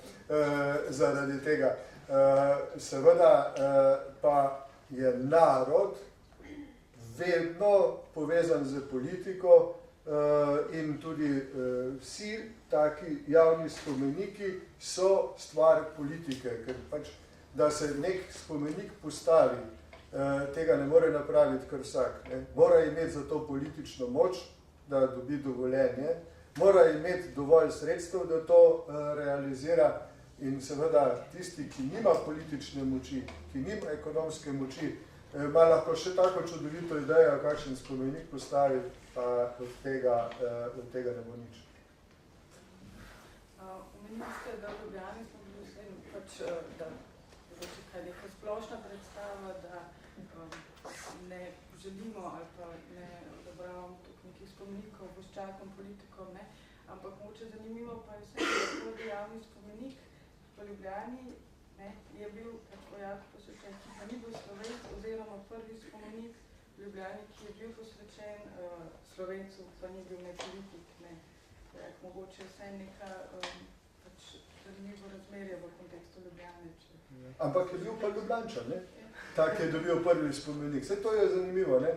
zaradi tega. Seveda pa je narod vedno povezan z politiko in tudi vsi taki javni spomeniki so stvar politike, ker pač da se nek spomenik postavi, tega ne more napraviti kar vsak. Ne. Mora imeti za to politično moč, da dobi dovoljenje, mora imeti dovolj sredstev, da to realizira in seveda tisti, ki nima politične moči, ki nima ekonomske moči, ima lahko še tako čudovito idejo, kakšen spomenik postavi, pa od tega ne bo nič. Omenili ste, da v Ljubljani smo bili pač, da je neka splošna predstava, da ne želimo ali pa ne odobravamo nekih spomenikov voščakom, politikom, ne? Ampak mogoče zanimivo pa je vse, da prvi javni spomenik v Ljubljani je bil vojak posvečen, ki pa ni bil Slovenc, oziroma prvi spomenik v Ljubljani, ki je bil posvečen Slovencu, pa ni bil ne politik, ne? Mogoče vse neka zanimivo razmerje v kontekstu Ljubljane. Ampak je bil pa Ljubljančan, ne? Tak je dobil prvi spomenik. Vse to je zanimivo, ne?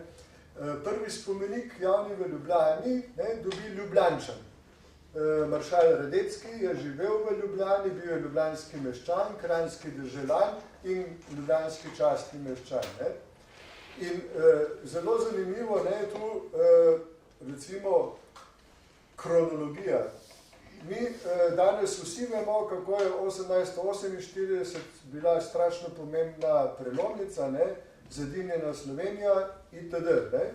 Prvi spomenik javni v Ljubljani dobi Ljubljančan. Maršal Radecki je živel v Ljubljani, bil je ljubljanski meščan, kranjski državljan in ljubljanski častni meščan. Ne? In zelo zanimivo je tu recimo kronologija. Mi danes vsi vemo, kako je 1848 bila strašno pomembna prelomnica, ne? Zedinjena Slovenija itd. Ne?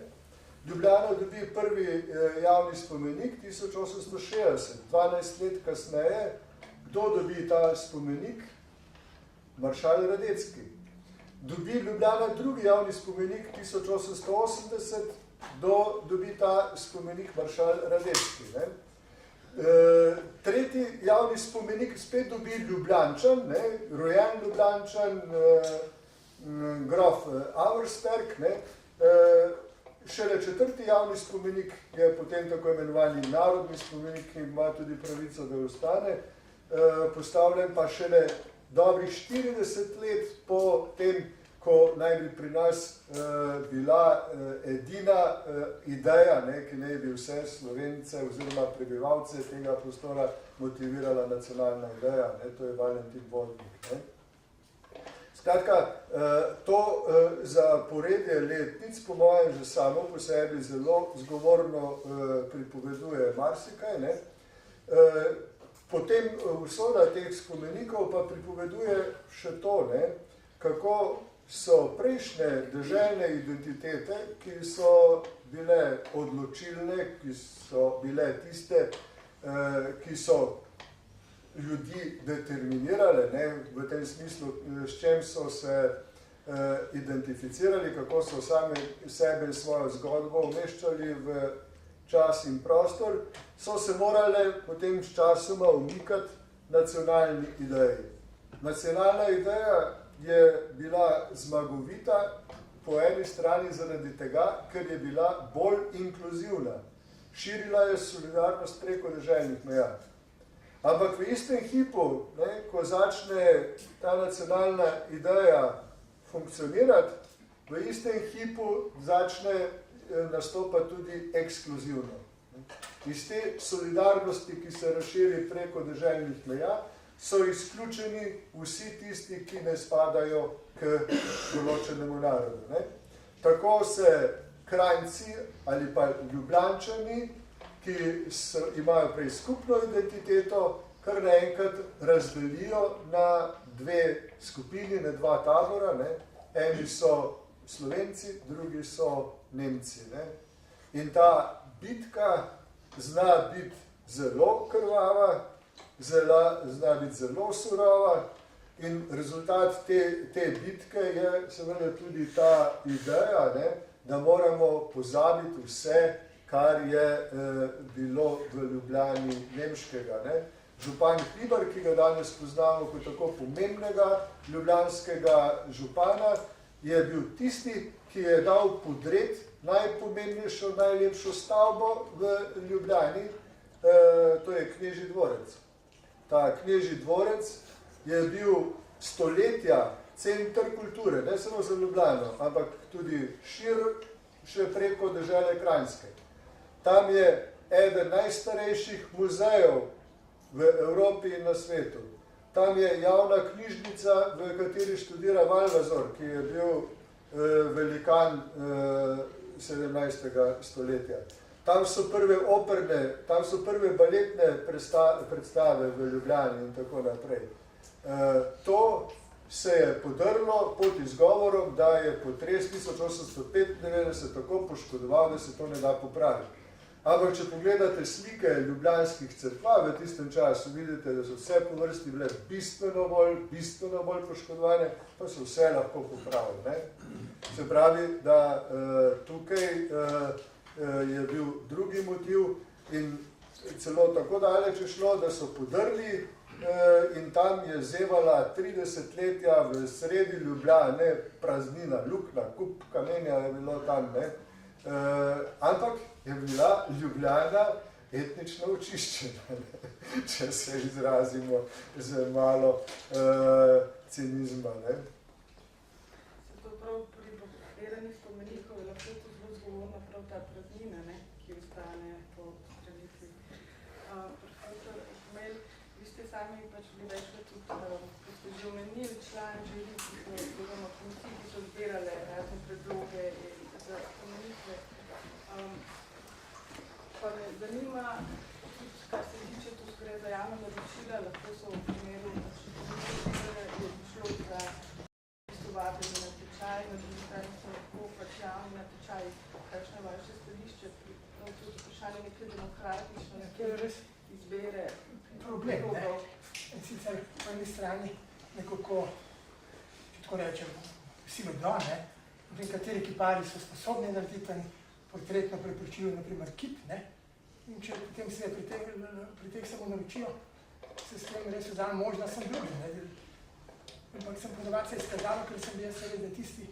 Ljubljana dobi prvi javni spomenik 1860, 12 let kasneje. Kdo dobi ta spomenik? Maršal Radecki. Dobi Ljubljana drugi javni spomenik 1880, kdo dobi ta spomenik? Maršal Radecki. Ne? Tretji javni spomenik spet dobi Ljubljančan, ne? Rojen Ljubljančan, grof Auersperg. Ne? Šele četrti javni spomenik je potem tako imenovani narodni spomenik, ki ima tudi pravico, da ostane, postavljen pa šele dobrih 40 let po tem, ko naj bi pri nas bila edina ideja, ne, ki naj bi vse Slovence oziroma prebivalce tega prostora motivirala nacionalna ideja, ne, to je Valentin Vodnik. Ne. Skratka, to zaporedje letnic, po mojem, že samo po sebi zelo zgovorno pripoveduje marsikaj. Ne. Potem usoda teh spomenikov pa pripoveduje še to, ne, kako so prejšnje deželne identitete, ki so bile odločilne, ki so bile tiste, ki so ljudi determinirale, ne, v tem smislu, s čem so se identificirali, kako so sami sebe in svojo zgodbo umeščali v čas in prostor, so se morale potem s časoma umikati nacionalni ideji. Nacionalna ideja je bila zmagovita po eni strani zaradi tega, ker je bila bolj inkluzivna. Širila je solidarnost preko deželnih meja. Ampak v istem hipu, ne, ko začne ta nacionalna ideja funkcionirati, v istem hipu začne nastopati tudi ekskluzivno. Iz te solidarnosti, ki se razširi preko deželnih meja, so izključeni vsi tisti, ki ne spadajo k določenemu narodu. Ne. Tako se Kranjci ali pa Ljubljančani, ki imajo prej skupno identiteto, kar naenkrat razdelijo na dve skupini, ne dva tabora, ne. Eni so Slovenci, drugi so Nemci. Ne. In ta bitka zna biti zelo krvava, zna biti zelo surova in rezultat te bitke je seveda tudi ta ideja, ne, da moramo pozabiti vse, kar je bilo v Ljubljani nemškega. Ne. Župan Hribar, ki ga danes poznamo kot tako pomembnega ljubljanskega župana, je bil tisti, ki je dal podret najpomembnejšo, najlepšo stavbo v Ljubljani, to je Knežji dvorec. Ta Knežji dvorec je bil stoletja center kulture, ne samo za Ljubljano, ampak tudi še preko dežele Kranjske. Tam je eden najstarejših muzejev v Evropi in na svetu. Tam je javna knjižnica, v kateri študira Valvazor, ki je bil velikan 17. stoletja. Tam so prve operne, tam so prve baletne predstave v Ljubljani in tako naprej. To se je podrlo pod izgovorom, da je potres 1895 tako poškodoval, da se to ne da popraviti. Ampak, če pogledate slike ljubljanskih cerkva v tistem času, vidite, da so vse po vrsti bile bistveno bolj poškodovane, pa so vse lahko popravili. Ne? Se pravi, da tukaj je bil drugi motiv in celo tako daleč je šlo, da so podrli in tam je zevala 30 letja v sredi Ljubljane, praznina, luknja, kup kamenja je bilo tam, ne? Ampak je bila Ljubljana etnično očiščena, če se izrazimo z malo cinizma. Ne? Zato prav pri popiranju spomenikov je lahko to zelo zgovorna prav ta praznina, ne, ki ostane po strelitvi. Profesor Hmelj, vi ste sami pač bili večkrat tudi, ko ste že omenili član žiri, oziroma komisij, ki so zbirale razne predloge za spomenitve. Pa me zanima, tudi kar se tiče, tu gre za javno naročila, lahko so v primeru, je šlo za vabljeni natečaj, na drugi strani so lahko pač javni natečaj. Kakšno je vaše stališče? Tudi vprašanje neke demokratične izbere problem, ne? In sicer po eni strani nekako, če tako rečem, vsi vedo, ne? Kateri kiparji so sposobni narediti portretno prepričilo, naprimer kip, ne? In če potem se pri teh samo naročijo, se s tem res vzame možnost, sem drugi, ne? Ampak sem ponovati se izkazalo, ker sem bil seveda tisti,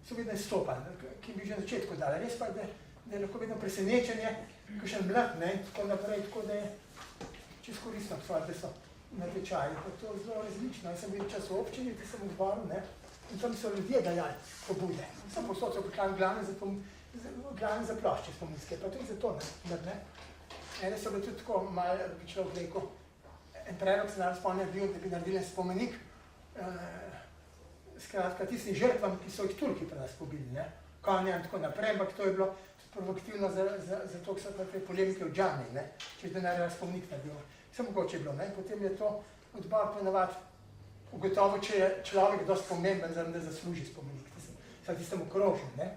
so vedno izstopali, ki bi že na začetku dali. Res pa, da je lahko vedno presenečenje, kakšen mlad, ne? Tako naprej, tako da je čisto koristno, da so natečaji. Pa to je zelo različno. Jaz sem bil čas v občini, ki sem v zboru, ne? In tam so ljudje dajali pobude. Sem posod so prišli glavne za plošče spominske, pa tudi zato, ne? Ene so bili tudi tako malo, bi človek rekel, en predlog se naravno spomnim bil, da bi naredili spomenik skratka tistim žrtvam, ki so jih Turki pri nas pobili, ne? Konja in tako naprej, ampak to je bilo provokativno za to, ki so te polemike v Džami, ne? Če je naredila spomenik naredil. Vse mogoče je bilo, ne? Potem je to odbor ponovati ugotovo, če je človek dosti pomemben, da zasluži spomenik, tistem okrožju, ne?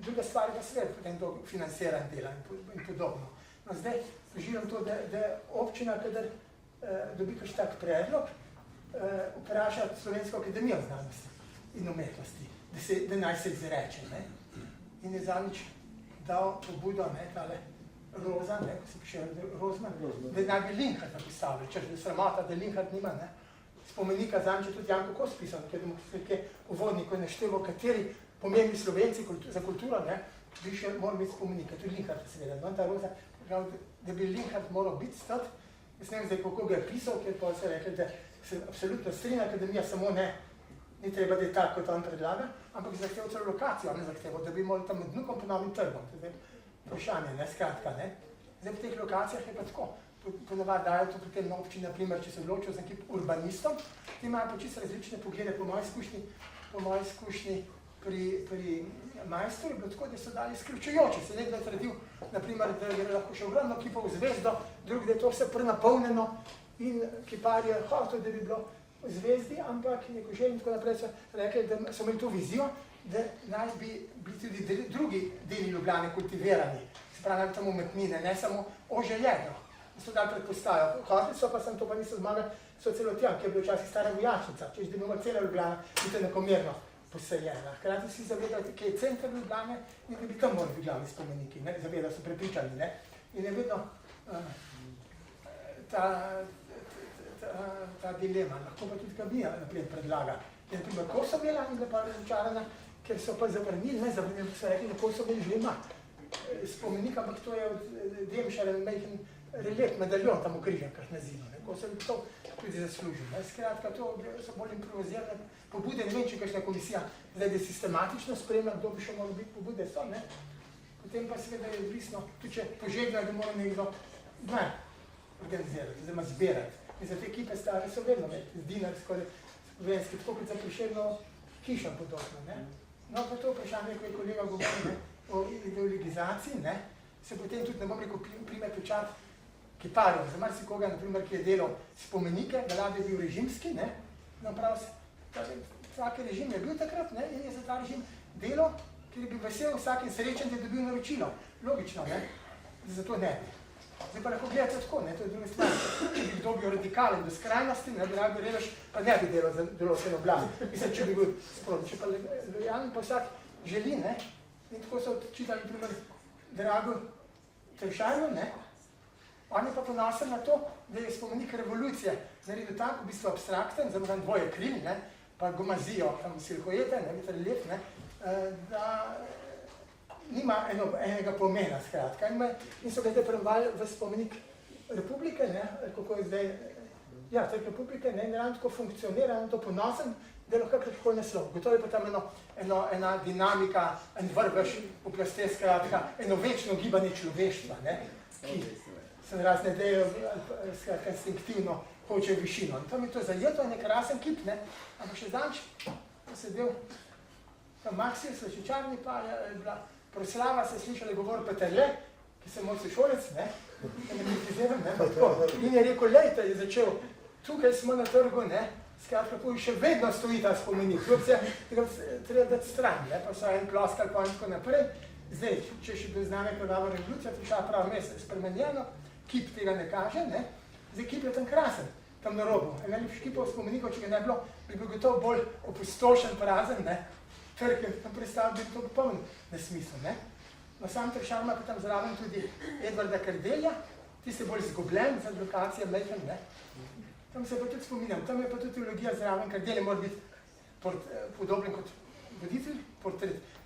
Druga stvar je pa seveda potem to financiranje dela in podobno. No, zdaj doživljam to, da občina, kadar dobi kakšen tak predlog, vpraša Slovensko akademijo znanosti in umetnosti, da naj se izreče, ne? In je zadnjič dal pobudo, ne, tale Roza, ne, ko se piše Rozman, da naj bi Linharta postavili, če je sramota, da Linhart nima, ne? Spomenika zadnjič je tudi Janko Kos pisal, nekaj uvodnik, ko je našteval, kateri pomembni Slovenci za kulturo, ne, bi še morali biti spomenika, tudi Linharta seveda. No, ta Roza, da bi Linhart moral biti stati, jaz ne vem zdaj, kako ga je pisal, ker pa se rekli, da se absolutno strinja akademija, samo ne, ni treba, da je tako, kot on predlaga, ampak zahteval celo lokacijo, ne zahteval, da bi morali tam med Vnukom po Novim trgom. To je vprašanje, ne, skratka, ne. Zdaj v teh lokacijah je pa tako. Ponovadi dajo to potem na občini, naprimer, če se odločijo za nekaj urbanistom, ti imajo pa čisto različne poglede, po moji izkušnji pri majstru je bilo tako, da so dali izključujoče. Se nekaj trdil, naprimer, da je lahko še ogromno kipov v zvezdo, drugi, da je to vse prenapolnjeno in kipar je hotel, da bi bilo v zvezdi, ampak Nekoželj in tako naprej so rekli, da so imeli to vizijo, da naj bi bili tudi drugi deli Ljubljane kultivirani, se pravi, naj bi tam umetnine, ne samo ožje jedro. So dali predpostavljati. Hoteli so, pa sem to pa niso zmagali, so celo tja, ki je bila včasih stara vojačnica, če je bila cela Ljubljana, biti enakomerno posejena. Hkrati si zavedali, ki je center Ljubljane in da bi tam morali biti glavni spomeniki, ne? Zavedali so prepričani. Ne? In je vedno ta dilema, lahko pa tudi kabija naprej predlaga. In naprimer, ko so bila in bila pa razočarana, ker so pa zavrnili, ne zavrnili, so rekli, ko so bili že ima spomenik, ampak to je od Demšara majhen relief, medaljon tam v Križankah na Zidu, ko so to tudi zaslužili. Skratka, to so bolj improvizirane pobude, ne vem, če kakšna komisija zdaj da sistematično spremlja, kdo bi še moral biti pobude, so, ne? Potem pa seveda je odvisno, tudi če požegna, da mora nekdo denar organizirati, oziroma zbirati. In za te ekipe stare so vedno, Dinar, skoraj slovenski, tako kot za Prešerno hišo podobno, ne? No, pa to vprašanje, ko je kolega govoril o ideologizaciji, ne? Se potem tudi, ne bom rekel, primer pečat kiparjev, za marsikoga, naprimer, ki je delal spomenike, da lade je bil režimski, ne? No, prav, vsak režim je bil takrat, ne? In je za ta režim delal, ker je bil vesel vsakim srečen, da je dobil naročilo. Logično, ne? Zato ne bi. Zdaj pa lahko gledate tako, ne? To je druga stvar. Če bi kdo bil radikalen do skrajnosti, ne? Da bi redaš, pa ne bi delal za določeno oblast. Mislim, če bi bil sproti. Če pa lojalen, pa vsak želi, ne? In tako so čitali, primer, Drago Tršarju, ne? On je pa ponosen na to, da je spomenik revolucije naredil tako, v bistvu abstrakten, za tam dvoje kril, ne? Pa gomazijo, tam silhojete, ne? Relief, ne? Da nima enega pomena, skratka. In so ga zdaj premovali v spomenik republike, ne? Kako je zdaj, ja, Trg republike, ne? In ravno tako funkcionira, in to ponosen, da je lahko kakrkoli naslov. Gotovo je pa tam ena dinamika, en vrvež oblasti, skratka, eno večno gibanje človeštva, ne? Ki se razne ideje, skratka, instinktivno hoče višino. In tam je to zajeto, nek rasen kip, ne? Ampak še zanč, sedel tam Maksij, Slačičarni, pa je bila proslava, se je slišali govor Peterle, ki se moj sošolec, ne? Ne kritiziram, ne? In je rekel, lejte, je začel, tukaj smo na trgu, ne? Skratka, tu še vedno stoji ta spomenik, treba dati stran, ne? Pa so en ploskal, pa in tako naprej. Zdaj, če še bil zname krvava revolucija, prišla prav mesec spremenjeno, kip tega ne kaže, ne? Zdaj, kip je tam krasen, tam na robu. En najlepši kipov spomenikov, če ga ne bilo, bi bil gotovo bolj opustošen, prazen, ne? Trg je tam predstavljal, bi to popoln nesmisel, ne? No, sam Tršar ima pa tam zraven tudi Edvarda Kardelja, tiste bolj izgubljen, za lokacije Mejhen, ne? Tam se pa tudi spominjam, tam je pa tudi teologija zraven, Kardelj mora biti podoben kot voditelj,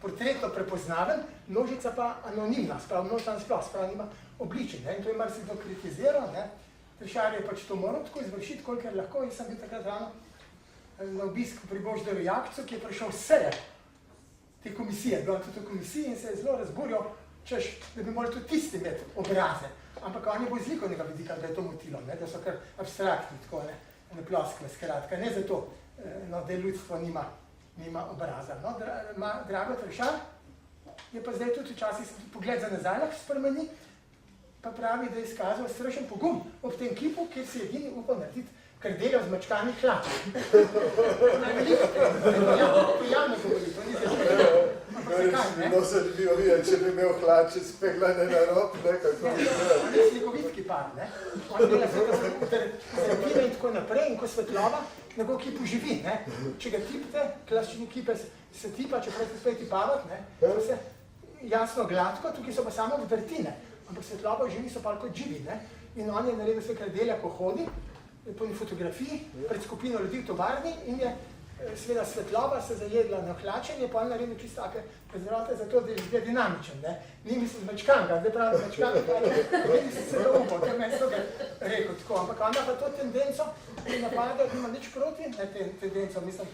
portretno prepoznaven, množica pa anonimna, sprav množica nasploh, sprav nima obličje, ne? In to je marsikdo kritiziral, ne? Tršar je pač to moral tako izvršiti, kolikor lahko, in sem bil takrat rano na obisk pri Boždaru Jakcu, ki je prišel seje te komisije, bil tudi v komisiji in se je zelo razburjal, češ, da bi morali tudi tisti imeti obraze. Ampak on je bolj iz likovnega vidika, da je to motilo, ne? Da so kar abstraktni, tako ne ploskve, skratka. Ne zato, no, da ljudstvo nima obraza. No, Drago Tršar je pa zdaj tudi včasih pogled za nazaj lahko spremeni, pa pravi, da je izkazal strašen pogum ob tem kipu, kjer si edini upal narediti Kardelja v zmačkanih hlačah. Najveliko, to javno govori, to ni zaškodilo. Ampak zakaj, ne? No, zanimivo videti, če bi imel hlače speglane na rob, ne, kako bi bilo. On je slikovitki par, ne? On dela zrepine in tako naprej, in ko svetlova, nego kipu živi, ne? Če ga tipite, klasični kipe se tipa, čeprav se spet tipavati, ne? To se jasno gladko, tukaj so pa samo vrtine, ampak svetlova živi so pa kot živi, ne? In on je naredil sve Kardelja, ko hodi, po fotografiji, pred skupino ljudi v tovarni in je seveda svetlova se zajedla na hlačenje, pa on naredil čisto take prezrote za to, da je izgled dinamičen, ne? Ni mislim zmačkanga, zdaj pravi zmačkanga, ne bi se ga upal, to meni so ga rekel tako, ampak ona pa to tendenco napada, da ima nič proti, ne tendenco, mislim,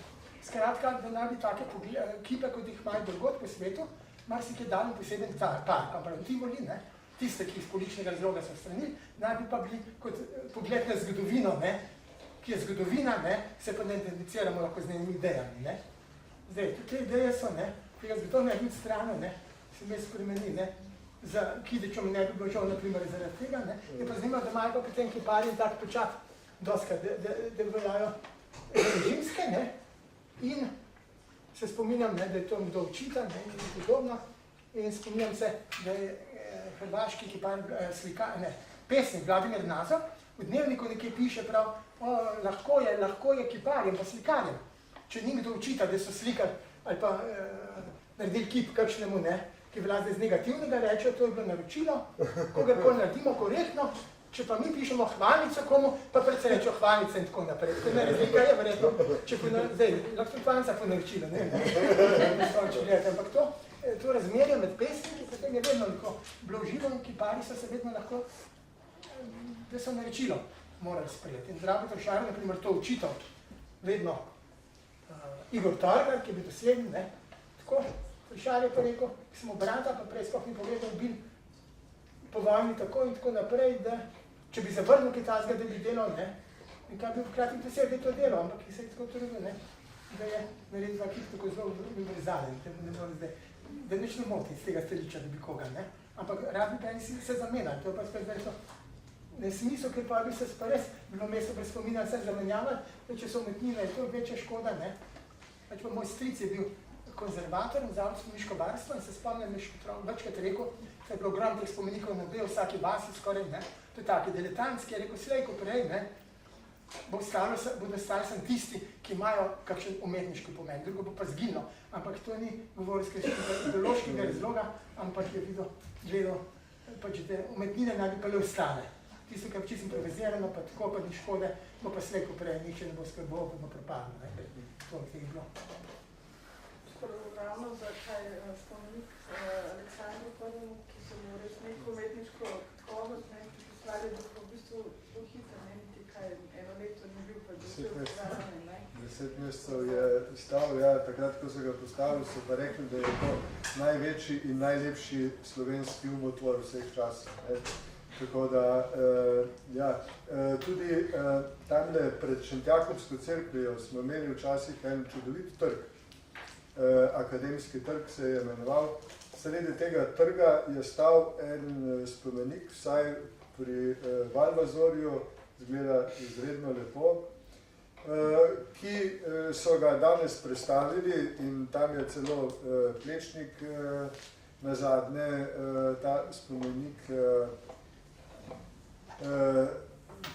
skratka, da naj bi take kipe, kot jih imajo drugod po svetu, marsikaj dal poseben park, ampak v Tivoli, ne? Tiste, ki iz političnega razloga so stranili, naj bi pa bili kot pogled na zgodovino, ne? Ki je zgodovina, ne? Se pa ne identificiramo lahko z njenimi idejami, ne? Zdaj, te ideje so, ne? Tega zgodovina je biti strano, ne? Se me spremeni, ne? Za Kidičom ne bi bilo žal, naprimer, zaradi tega, ne? Je pa zanimivo, da imajo pa potem kiparji tak pečat, doskrat, da veljajo režimske, ne, in se spominjam, ne, da je to kdo učitelj, ne, in podobno, in spominjam se, da je hrvaški kipar, pesnik Vladimir Nazor v dnevniku nekaj piše prav, lahko je kiparjem pa slikarjem, če ni kdo učitelj, da so slikali ali pa naredili kip kakšnemu, ne, ki vlade z negativnega reče, to je bilo naročilo, kogarkoli naredimo korektno, če pa mi pišemo hvalnico komu, pa predvsem rečo hvalnice in tako naprej. To je razlika, je verjetno, če zdaj, lahko tudi hvalnica po naročilo, ne, ampak to razmerje med pesniki, potem je vedno bilo uživo in kipari so se vedno lahko, da so naročilo morali sprejeti. In Drago Trošar, na primer, to učitelj, vedno Igor Torgar, ki je bil dosledni, ne, tako, Trošar je pa rekel, ki smo brata, pa prej sploh ni povedal, bil po vojni tako in tako naprej, da če bi zavrnil kitajskega, da bi delal, ne, in kaj bi vkrati presel, da je to delal, ampak ki se je tako trudil, ne, da je naredil dva kip tako zelo univerzalen, da nič ne moti iz tega stališča, da bi koga, ne, ampak rad bi pa se zamenjali, to je pa spet verjetno nesmisel, ker pa bi se pa res bilo mesto brez spomina vse zamenjavali, da če so umetnine, je to večja škoda, ne, pač pa moj stric je bil konzervator v Zavodu spomeniško varstvo in se spomnim, večkrat rekel, da je bilo ogromno teh spomenikov na dve vsaki vasi skoraj, ne, to je taki diletantski, je rekel, slej ko prej, ne, bodo stali sem tisti, ki imajo kakšen umetniški pomen, drugo bo pa zginilo, ampak to ni govoril iz ideološkega razloga, ampak je gledal, pač da umetnine naj bi pa le ostale. Tisto, kar je čisto improvizirano, pa tako, pa ni škode, bo pa slej ko prej, nihče ne bo skrbov, pa bo propadlo, ne, to je bilo. Ravno zakaj spomenik Aleksandru Prvemu, ki so mu res neko umetniško kakovost, ne, ki poslali, da pa v bistvu to hitro, ne, niti kaj, eno leto ni bil, pa da se odpravljene, ne. 10 mesecev je stal, ja, takrat, ko so ga postavili, so pa rekli, da je to največji in najlepši slovenski umotvor vseh časov, ne. Tako da, ja, tudi tamle pred Šentjakobsko cerkvijo smo imeli včasih en čudovit trg, Akademski trg se je imenoval. Sredi tega trga je stal en spomenik, vsaj pri Valvazorju, izgleda izredno lepo, ki so ga danes prestavili in tam je celo Plečnik nazadnje ta spomenik,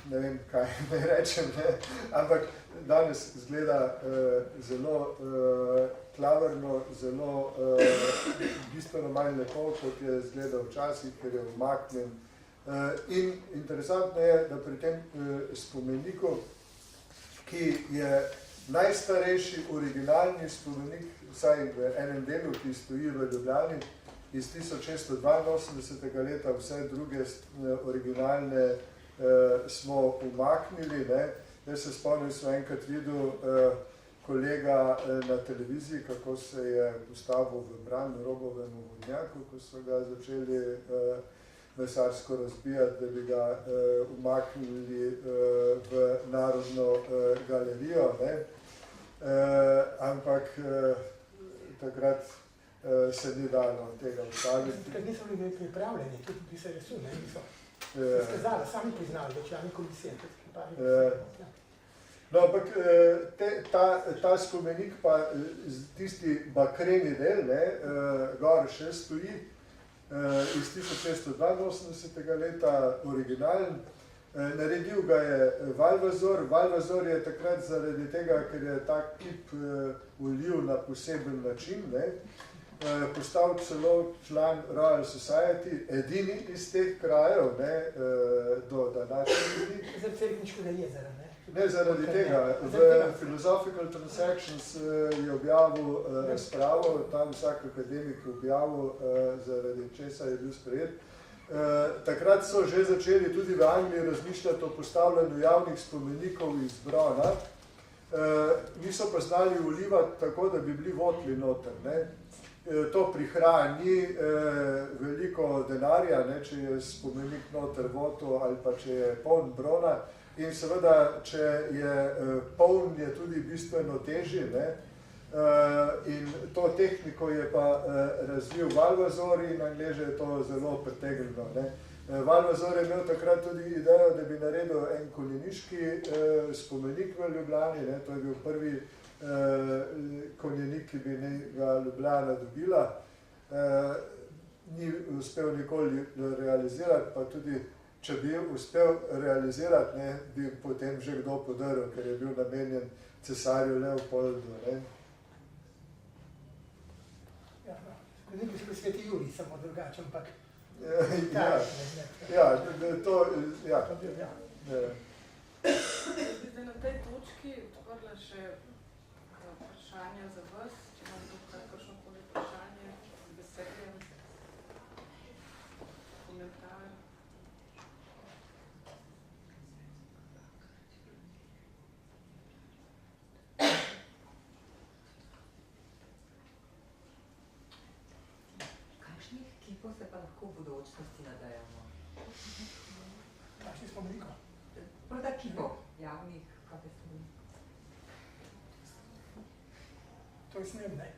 ne vem, kaj ne rečem, ne, ampak danes izgleda zelo klavrno, zelo bistveno manj lepo, kot je izgledal včasih, ker je umaknjen. In interesantno je, da pri tem spomeniku, ki je najstarejši originalni spomenik, vsaj v enem delu, ki stoji v Ljubljani, iz 1682. leta, vse druge originalne smo umaknili, ne. Jaz se spomnim, sem enkrat videl kolega na televiziji, kako se je postavil v bran Robovemu vodnjaku, ko so ga začeli mesarsko razbijati, da bi ga umaknili v Narodno galerijo, ne. Ampak takrat se ni dalo tega ustaviti. Ker niso bili pripravljeni, tudi bi se resul, ne, niso skazali, sami priznali, da člani komisije. No, ampak ta spomenik pa tisti bakreni del, ne, gor še stoji, iz 1682. leta originalen. Naredil ga je Valvazor. Valvazor je takrat zaradi tega, ker je tak kip ulil na poseben način, ne, postal celo član Royal Society, edini iz teh krajev, ne, do današnjih ljudi. Zaradi Cerkniškega jezera, ne? Ne, zaradi tega. V Philosophical Transactions je objavil razpravo, tam vsak akademik objavil, zaradi česa je bil sprejet. Takrat so že začeli tudi v Angliji razmišljati o postavljanju javnih spomenikov iz brona. Niso pa znali ulivati tako, da bi bili votli noter, ne. To prihrani veliko denarja, ne, če je spomenik noter voto ali pa če je poln brona. In seveda, če je poln, je tudi bistveno težji, ne. In to tehniko je pa razvil Valvazor in Angleže je to zelo pritegnilo, ne. Valvazor je imel takrat tudi idejo, da bi naredil en konjeniški spomenik v Ljubljani, ne, to je bil prvi konjenik, ki bi ga Ljubljana dobila. Ni uspel nikoli realizirati, pa tudi če bi uspel realizirati, ne, bi potem že kdo podaril, ker je bil namenjen cesarju Leopoldu. Ne. Ja, no. Ko si Sveti Jurij, samo drugače, ampak Zdaj na tej točki odprla še vprašanja za vas, če imam tukaj kakšnokoli vprašanje, veselje, komentar. Kakšnih kipov se pa lahko v bodočnosti nadejamo? Kakšnih spomenikov? Proda kipov, javnih, kakve spomenikov. To je snem, ne?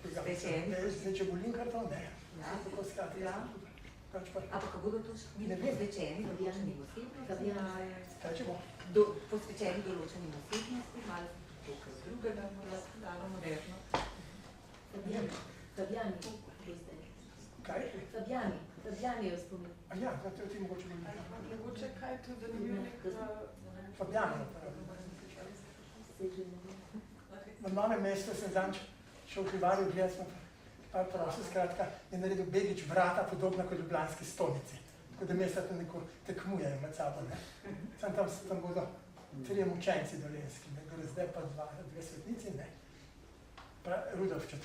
Svečeni. Zdaj, če bo Linkarton, ne? Ja. Tako skrati. Ja. Ampak bodo to posvečeni določenim osebnostim? Kaj če bo? Posvečeni določenim osebnostim, ali tukaj drugega, morda moderno? Fabjani. Kaj? Fabjani je spomin. A ja, to ti mogoče bo Mogoče kaj tudi zanimivo nek... Fabjani. Na Novem mestu sem zanč šel v Hrivarju gledati, smo pa prosil, skratka, je naredil Begič vrata podobna kot ljubljanski stolnici. Tako da mesta tam neko tekmujejo med sabo, ne. Tam bodo 3 mučenci dolenski, ne, zdaj pa 2 svetnici, ne. Rudolf IV.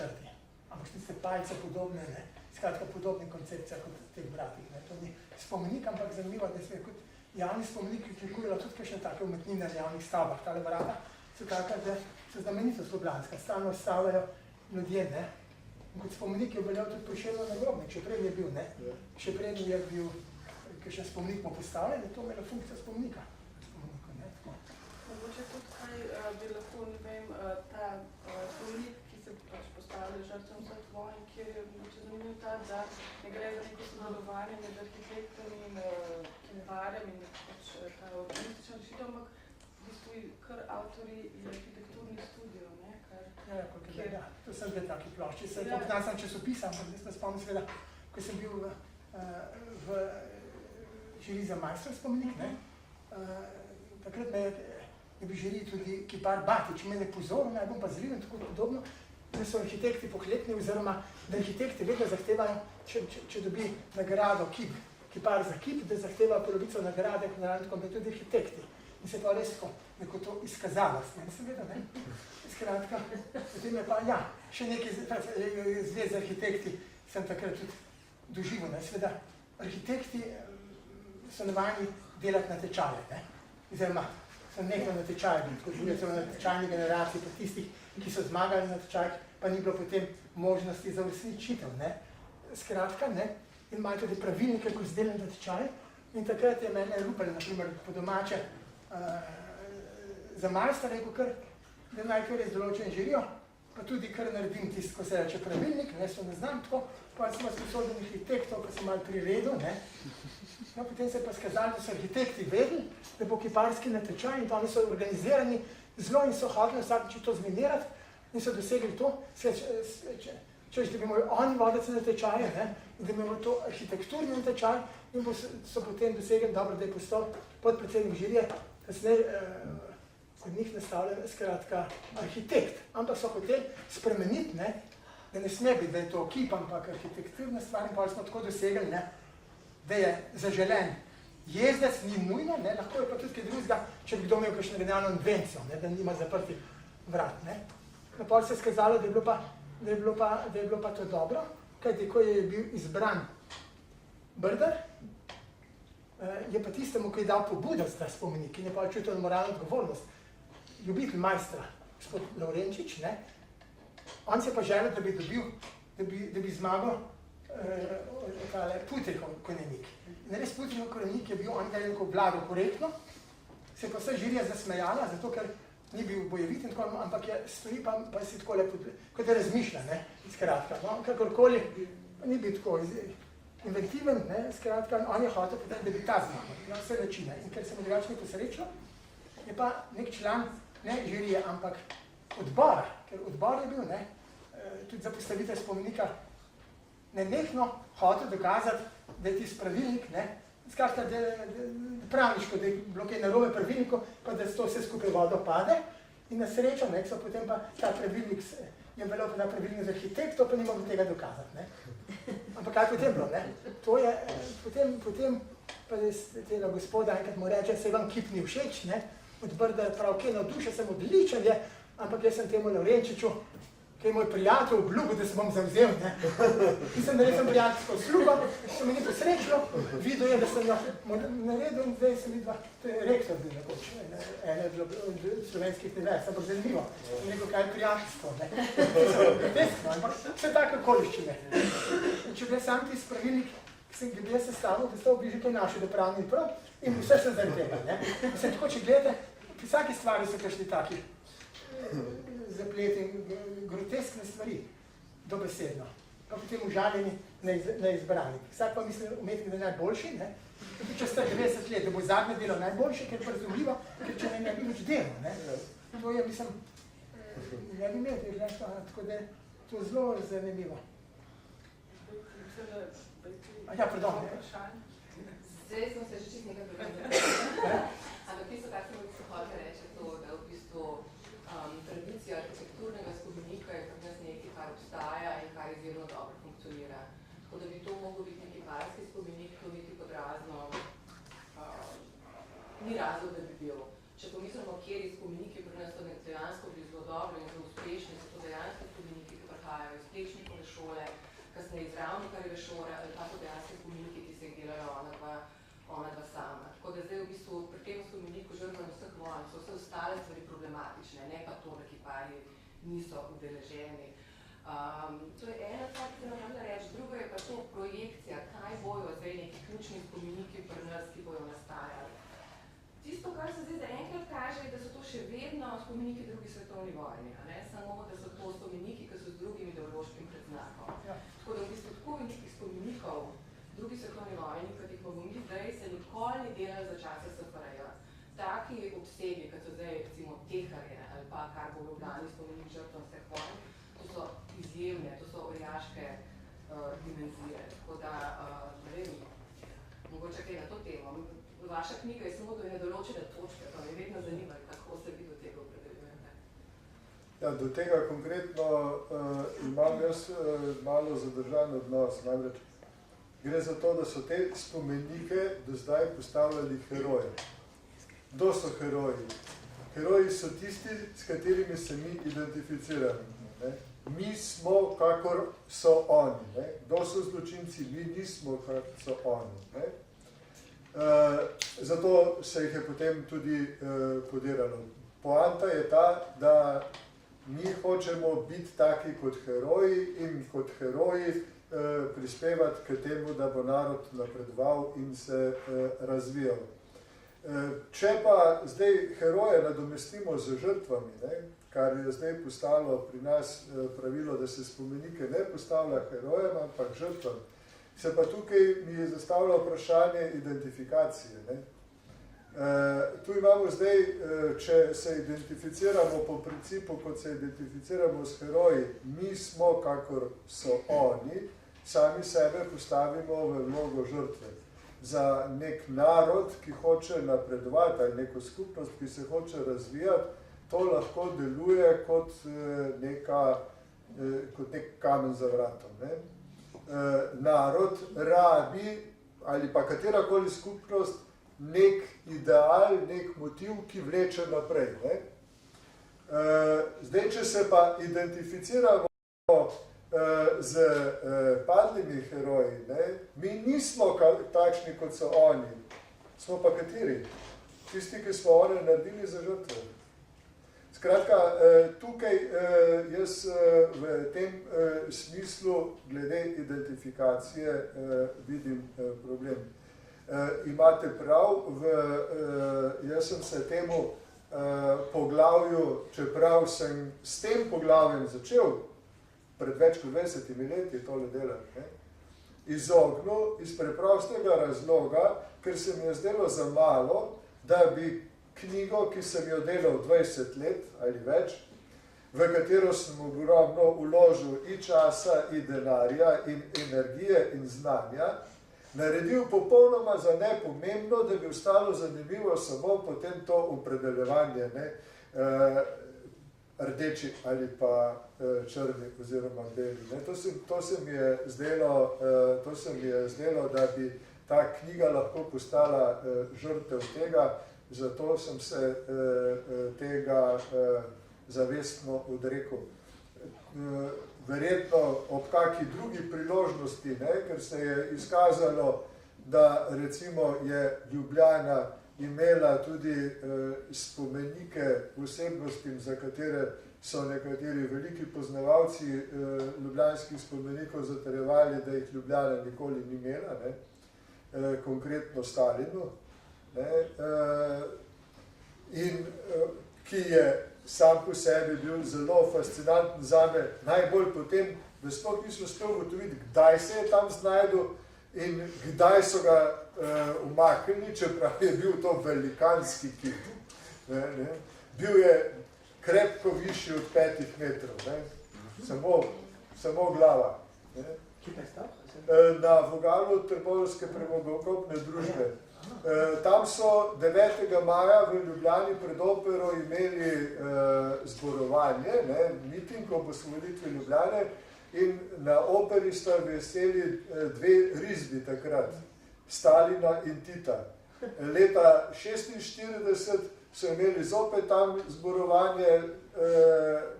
Ampak tiste palce podobne, ne. Skratka, podobne koncepcije kot teh vratih, ne. To ni spomenik, ampak zanimivo, da smo kot javni spomenik klikujejo tudi kakšne take umetnine na javnih stavbah. Tale vrata so taka, da so znamenitost ljubljanska, stalno stavljajo ljudje, ne. In kot spomenik je veljal tudi Prešernov nagrobnik, še prej je bil, ne. Še prej je bil kakšen spomenik mu postavljen, je to imelo funkcijo spomenika. Mogoče tudi kaj bi lahko, ne vem, ta spomenik, ki se pač postavlja žrtvam vseh vojn, kjer je mogoče zanimiv ta, da ne gre za neko sodelovanje med arhitektom in kivarjem in pač ta urbanistična rešitev, ampak v bistvu kar avtori in arhitekturni studio, ne, Ja, to sem dve taki plošči. Poznal sem časopisa, ampak zdaj sem spomnil seveda, ko sem bil v žiri za Majstrov spomenik, ne, takrat me je bil žiri tudi kipar Batič, mene pozoril, naj bom pazljiv in tako podobno, da so arhitekti pohlepni, oziroma da arhitekti vedno zahtevajo, če dobi nagrado kipar za kip, da zahtevajo polovico nagrade, kot tudi arhitekti. In se pa res neko to izkazalo, seveda, ne. Skratka, potem je pa, ja, še nekaj zvez z arhitekti sem takrat tudi doživel, ne. Seveda, arhitekti so navajeni delati na tečaje, ne. Oziroma, so nekaj na tečaje bili, tako življajo celo na tečajni generaciji, pa tistih, ki so zmagali na tečajih, pa ni bilo potem možnosti za uresničitev, ne. Skratka, ne, in imajo tudi pravilnike, ko zdelajo na tečaje, in takrat je mene Rupel, na primer, po domače, za Majstra rekel kar, da naj kar res določen žirijo, pa tudi kar naredim tisto, ko se reče pravilnik, ne, so ne znam tako, pa sem vas posodil arhitektov, ko sem malo priredil, ne. No, potem se je pa skazali, da so arhitekti vedeli, da bo kiparski natečaj in oni so organizirani zelo in so hodili vsakič to zminirati in so dosegli to, češ, da bi morali oni voditi natečaje, ne, in da bi imeli to arhitekturni natečaj in so potem dosegli, dobro, da je postal podpredsednik žirije, kasneje od njih nastavljen, skratka, arhitekt. Ampak so hoteli spremeniti, ne, da ne sme biti, da je to kip, ampak arhitekturna stvar in pa smo tako dosegli, ne, da je zaželen jezdec, ni nujno, ne, lahko je pa tudi kaj drugega, če bi kdo imel kakšno genialno invencijo, ne, da nima zaprti vrat, ne. Na pol se je skazalo, da je bilo pa to dobro, kajti ko je bil izbran Brdar, je pa tistemu, ki je dal pobudo za ta spomenik, in je pa čutil moralno odgovornost, ljubitelj Majstra, gospod Lovrenčič, ne, on se je pa želel, da bi dobil, da bi zmagal Putrikov konjenik. In res Putrikov konjenik je bil, on je nekako vlado korektno, se je pa vse žirija zasmejala, zato ker ni bil bojevit in tako, ampak je stoji pa si tako lepo, kot da razmišlja, ne, skratka, no, kakorkoli, ni bil tako, inventiven, ne, skratka, on je hotel potem, da bi ta zmagal, na vse načine. In ker se mu drugače ni posrečilo, je pa nek član, ne žirije, ampak odbora, ker odbor je bil, ne, tudi za postavitev spomenika, nenehno hotel dokazati, da je tisti pravilnik, ne, skratka, da pravniško, da je bilo kaj narobe pravilniku, pa da to vse skupaj vodo pade. In na srečo, ne, so potem pa ta pravilnik, je bilo pa ta pravilnik za arhitektov, pa ni mogel tega dokazati, ne. Ampak kaj potem bilo, ne? To je, potem pa tega gospoda enkrat mu reče, se vam kip ni všeč, ne? Od Brda prav, kaj navdušen sem, odličen je, ampak jaz sem temu Lavrenčiču, ki je moj prijatelj, obljubil, da se bom zavzel, ne. In sem naredil prijateljsko slugo, se mi ni posrečilo, videl je, da sem jo naredil in zdaj sem videl, to je rektor bil nekoč, ene od slovenskih univerz, ampak zanimivo. In rekel, kaj je prijateljstvo, ne. Ampak vse take okoliščine. Če bi sam tisti pravilnik, ki sem ga bil sestavil, bi že kaj našel, da prav ni prav, in vse sem zaradi tega, ne. Mislim, tako, če gledate, pri vsaki stvari so kakšni taki zapleti in groteskne stvari, dobesedno. Pa potem užaljeni neizbrani. Vsak pa misli umetnik, da je najboljši, ne? Tudi če ste 90 let, da bo zadnje delo najboljše, ker je razumljivo, ker če ne bi nič delo, ne? To je, mislim, ne bi imel, tako da je to zelo zanimivo. Ja, pardon, ne? Zdaj smo se že čist nekaj prevedali. Ampak tisto, kar sem hotel reči, je to, da v bistvu tradicija arhitekturnega spomenika je pri nas nekaj, kar obstaja in kar izjemno dobro funkcionira. Tako da bi to mogel biti neki parski spomenik, to niti pod razno, ni razlog, da bi bil. Če pomislimo, kjeri spomeniki pri nas so dejansko bili zelo dobro in zelo uspešni, so to dejansko spomeniki, ki prihajajo iz Plečnikove šole, kasneje iz Ravnikarjeve šole, ali pa so dejansko spomeniki, ki se jih delajo ona dva sama. Tako da zdaj v bistvu pri tem spomeniku žrtvam vseh vojn so vse ostale stvari problematične, ne pa to, da kiparji niso udeleženi. To je ena stvar, ki se nam reči, druga je pa to projekcija, kaj bojo zdaj neki ključni spomeniki pri nas, ki bojo nastajali. Tisto, kar se zdaj zaenkrat kaže, je, da so to še vedno spomeniki drugi svetovni vojni, ne? Samo da so to spomeniki, ki so z drugim ideološkim predznakom. Tako da v bistvu tako velikih spomenikov drugi svetovni vojni, kot jih bomo mi zdaj, se nikoli ni delali za časa SFRJ. Taki obsegi, kot so zdaj recimo Teharje ali pa kar bo v Ljubljani spomenik žrtvam vseh vojn, to so izjemne, to so orjaške dimenzije. Tako da, ne vem, mogoče kaj na to temo. Vaša knjiga je samo do ene določene točke, pa me vedno zanima, kako se vi do tega opredeljujete. Ja, do tega konkretno imam jaz malo zadržan odnos, namreč gre za to, da so te spomenike do zdaj postavljali heroje. Kdo so heroji? Heroji so tisti, s katerimi se mi identificiramo. Ne? Mi smo, kakor so oni. Ne? Kdo so zločinci? Mi nismo, kakor so oni. Ne? Zato se jih je potem tudi podiralo. Poanta je ta, da mi hočemo biti taki kot heroji in kot heroji prispevati k temu, da bo narod napredoval in se razvijal. Če pa zdaj heroje nadomestimo z žrtvami, ne, kar je zdaj postalo pri nas pravilo, da se spomenike ne postavlja herojem, ampak žrtvam, se pa tukaj mi zastavlja vprašanje identifikacije. Ne. Tu imamo zdaj, če se identificiramo po principu, kot se identificiramo s heroji, mi smo, kakor so oni, sami sebe postavimo v vlogo žrtve. Za nek narod, ki hoče napredovati, ali neko skupnost, ki se hoče razvijati, to lahko deluje kot nek kamen za vratom. Ne? Narod rabi, ali pa katerakoli skupnost, nek ideal, nek motiv, ki vleče naprej. Ne? Zdaj, če se pa identificiramo z padlimi heroji, ne? Mi nismo takšni, kot so oni. Smo pa kateri? Tisti, ki smo oni naredili za žrtve. Skratka, tukaj jaz v tem smislu glede identifikacije vidim problem. Imate prav, jaz sem se temu poglavju, čeprav sem s tem poglavjem začel pred več kot 20 leti tole delati, izognil iz preprostega razloga, ker se mi je zdelo za malo, da bi knjigo, ki sem jo delal 20 let ali več, v katero sem ogromno vložil i časa, i denarja, in energije in znanja, naredil popolnoma za nepomembno, da bi ostalo zanimivo samo potem to opredeljevanje, ne, rdeči ali pa črni oziroma beli. Ne. To se mi je zdelo, da bi ta knjiga lahko postala žrtev tega, zato sem se tega zavestno odrekel. Verjetno ob kaki drugi priložnosti, ne, ker se je izkazalo, da recimo je Ljubljana imela tudi spomenike osebnostim, za katere so nekateri veliki poznavalci ljubljanskih spomenikov zatrjevali, da jih Ljubljana nikoli ni imela, ne, konkretno Stalinu, ne, in ki je sam po sebi bil zelo fascinanten zame, najbolj potem, da sploh nisem uspel ugotoviti, kdaj se je tam znajdel in kdaj so ga umaknili, čeprav je bil to velikanski kip. Ne. Bil je krepko višji od 5 metrov, ne. Samo glava. Ne. Na vogalu Trboveljske premogovkopne družbe. Tam so 9. maja v Ljubljani pred opero imeli zborovanje, ne, miting ob osvoboditvi Ljubljane, in na operi sta veseli dve risbi takrat, Stalina in Tita. Leta 1946 so imeli zopet tam zborovanje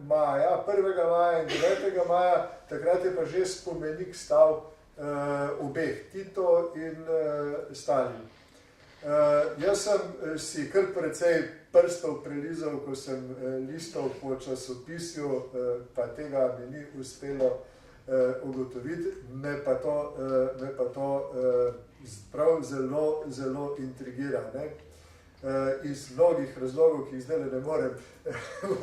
maja, 1. maja in 9. maja, takrat je pa že spomenik stal obeh, Tito in Stalin. Jaz sem si kar precej prstov prelizal, ko sem listal po časopisju, pa tega mi ni uspelo ugotoviti, me pa to prav zelo intrigira, ne? Iz mnogih razlogov, ki jih zdaj ne morem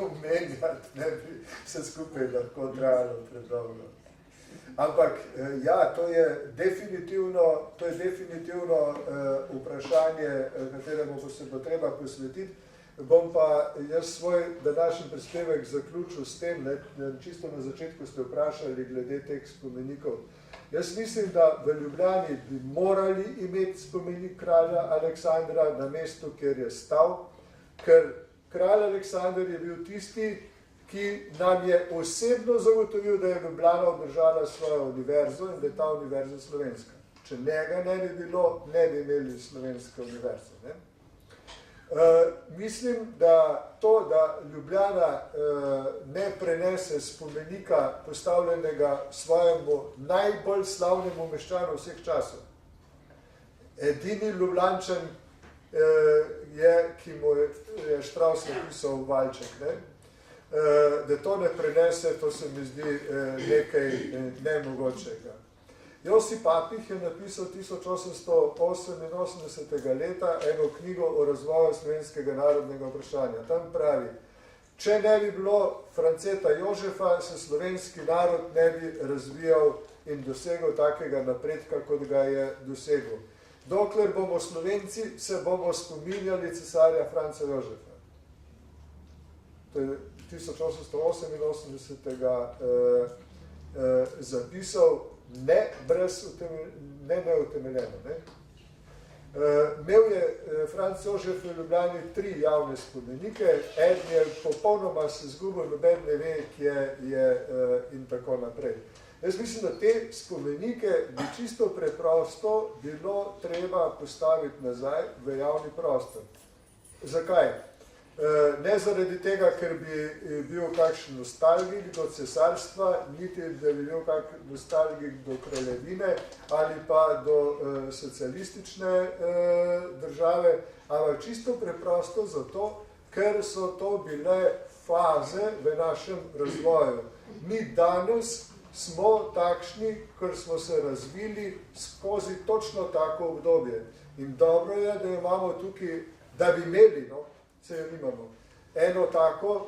omenjati, ne bi se skupaj lahko trajalo predolgo. Ampak ja, to je definitivno vprašanje, kateremu se bo treba posvetiti. Bom pa jaz svoj današnji prispevek zaključil s tem, ne, čisto na začetku ste vprašali glede teh spomenikov. Jaz mislim, da v Ljubljani bi morali imeti spomenik kralja Aleksandra na mestu, kjer je stal, ker kralj Aleksander je bil tisti, ki nam je osebno zagotovil, da je Ljubljana obdržala svojo univerzo in da je ta univerza slovenska. Če njega ne bi bilo, ne bi imeli slovenske univerze. Ne? Mislim, da to, da Ljubljana ne prenese spomenika postavljenega svojemu najbolj slavnemu meščanu vseh časov. Edini Ljubljančan je, ki mu je Štravs napisal valček, ne? Da to ne prenese, to se mi zdi nekaj nemogočega. Josip Apih je napisal 1888. leta eno knjigo o razvoju slovenskega narodnega vprašanja. Tam pravi, če ne bi bilo Franceta Jožefa, se slovenski narod ne bi razvijal in dosegel takega napredka, kot ga je dosegel. Dokler bomo Slovenci, se bomo spominjali cesarja Franca Jožefa. To je 1888. Zapisal neutemeljeno. Ne? Imel je Franc Jožef v Ljubljani 3 javne spomenike, en je popolnoma se zgubil, noben ne ve, kje je in tako naprej. Jaz mislim, da te spomenike bi čisto preprosto bilo treba postaviti nazaj v javni prostor. Zakaj? Ne zaradi tega, ker bi bil kakšen nostalgik do cesarstva, niti da bi bil kakšen nostalgik do kraljevine ali pa do socialistične države, ampak čisto preprosto zato, ker so to bile faze v našem razvoju. Mi danes smo takšni, ker smo se razvili skozi točno tako obdobje. In dobro je, da imamo tukaj, da bi imeli, no, se jo nimamo, eno tako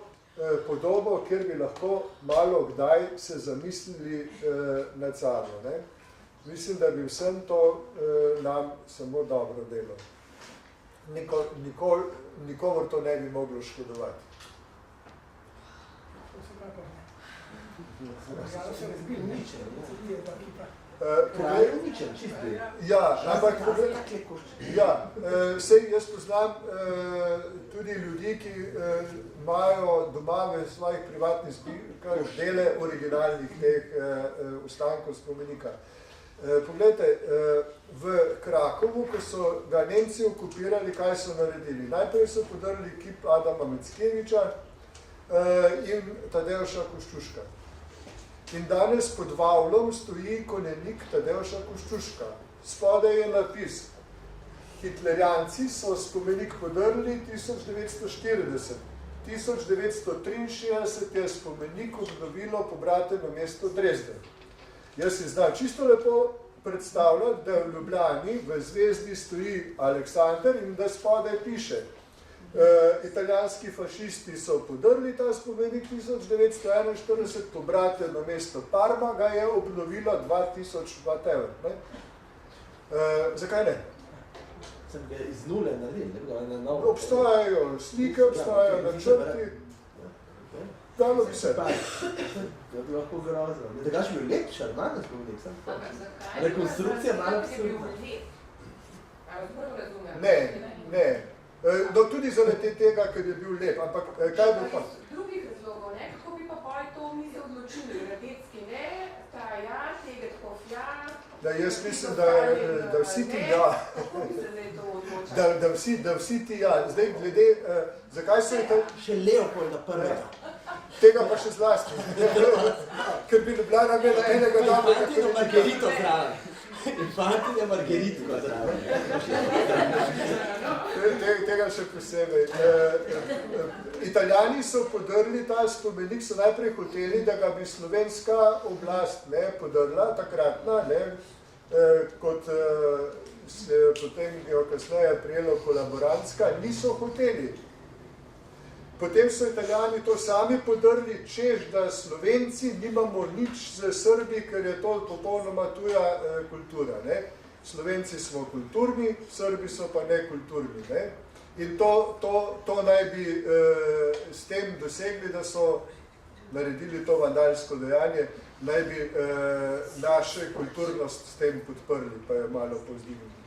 podobo, kjer bi lahko malo kdaj se zamislili nad sabo. Ne? Mislim, da bi vsem to nam samo dobro delo. Nikomor to ne bi moglo škodovati. Sej jaz poznam tudi ljudi, ki imajo doma v svojih privatnih zbirkah dele originalnih teh ostankov spomenika. Poglejte, v Krakovu, ko so ga Nemci okupirali, kaj so naredili? Najprej so podrli kip Adama Mickiewicza in Tadeuša Koščuška. In danes pod Vavlom stoji konjenik Tadeuša Koščuška. Spodaj je napis: Hitlerjanci so spomenik podrli 1940. 1963 je spomenik obnovilo pobrateno mesto Dresden. Jaz si znam čisto lepo predstavljati, da v Ljubljani v zvezdi stoji Aleksander in da spodaj piše: italijanski fašisti so podrli ta spomenik 1941, pobrateno mesto Parma ga je obnovilo 2000 whatever. Zakaj ne? Sem ga iz nule naredil, ne? Obstajajo slike, obstajajo načrti. Dalo bi se. To bi lahko grozno. Tega še bil lep, šarmanten spomenik. Rekonstrukcija malo absurdna. Ne. No, tudi zaradi tega, ker je bil lep, ampak kaj bo pa? Drugih razlogov, ne? Kako bi pa pol to mi se odločili? Radetski ne, Trajan, Teget Kofja... Da jaz mislim, da vsi ti ja. Kako bi se zdaj to odločali? Da vsi ti ja. Zdaj, glede, zakaj so to... Še Leopolda prvega. Tega pa še zlasti. Ker bi Ljubljana imela enega dobrega... Infantin je Margerito zraven. Infantin je Margerito zraven. Tega še posebej. Italijani so podrli ta spomenik, so najprej hoteli, da ga bi slovenska oblast podrla, takratna, kot se potem jo kasneje prijelo kolaborantska, niso hoteli. Potem so Italijani to sami podrli, češ, da Slovenci nimamo nič z Srbi, ker je to popolnoma tuja kultura. Slovenci smo kulturni, Srbi so pa nekulturni. In to naj bi s tem dosegli, da so naredili to vandalsko dejanje, naj bi naše kulturnost s tem podprli, pa je malo povzdignili.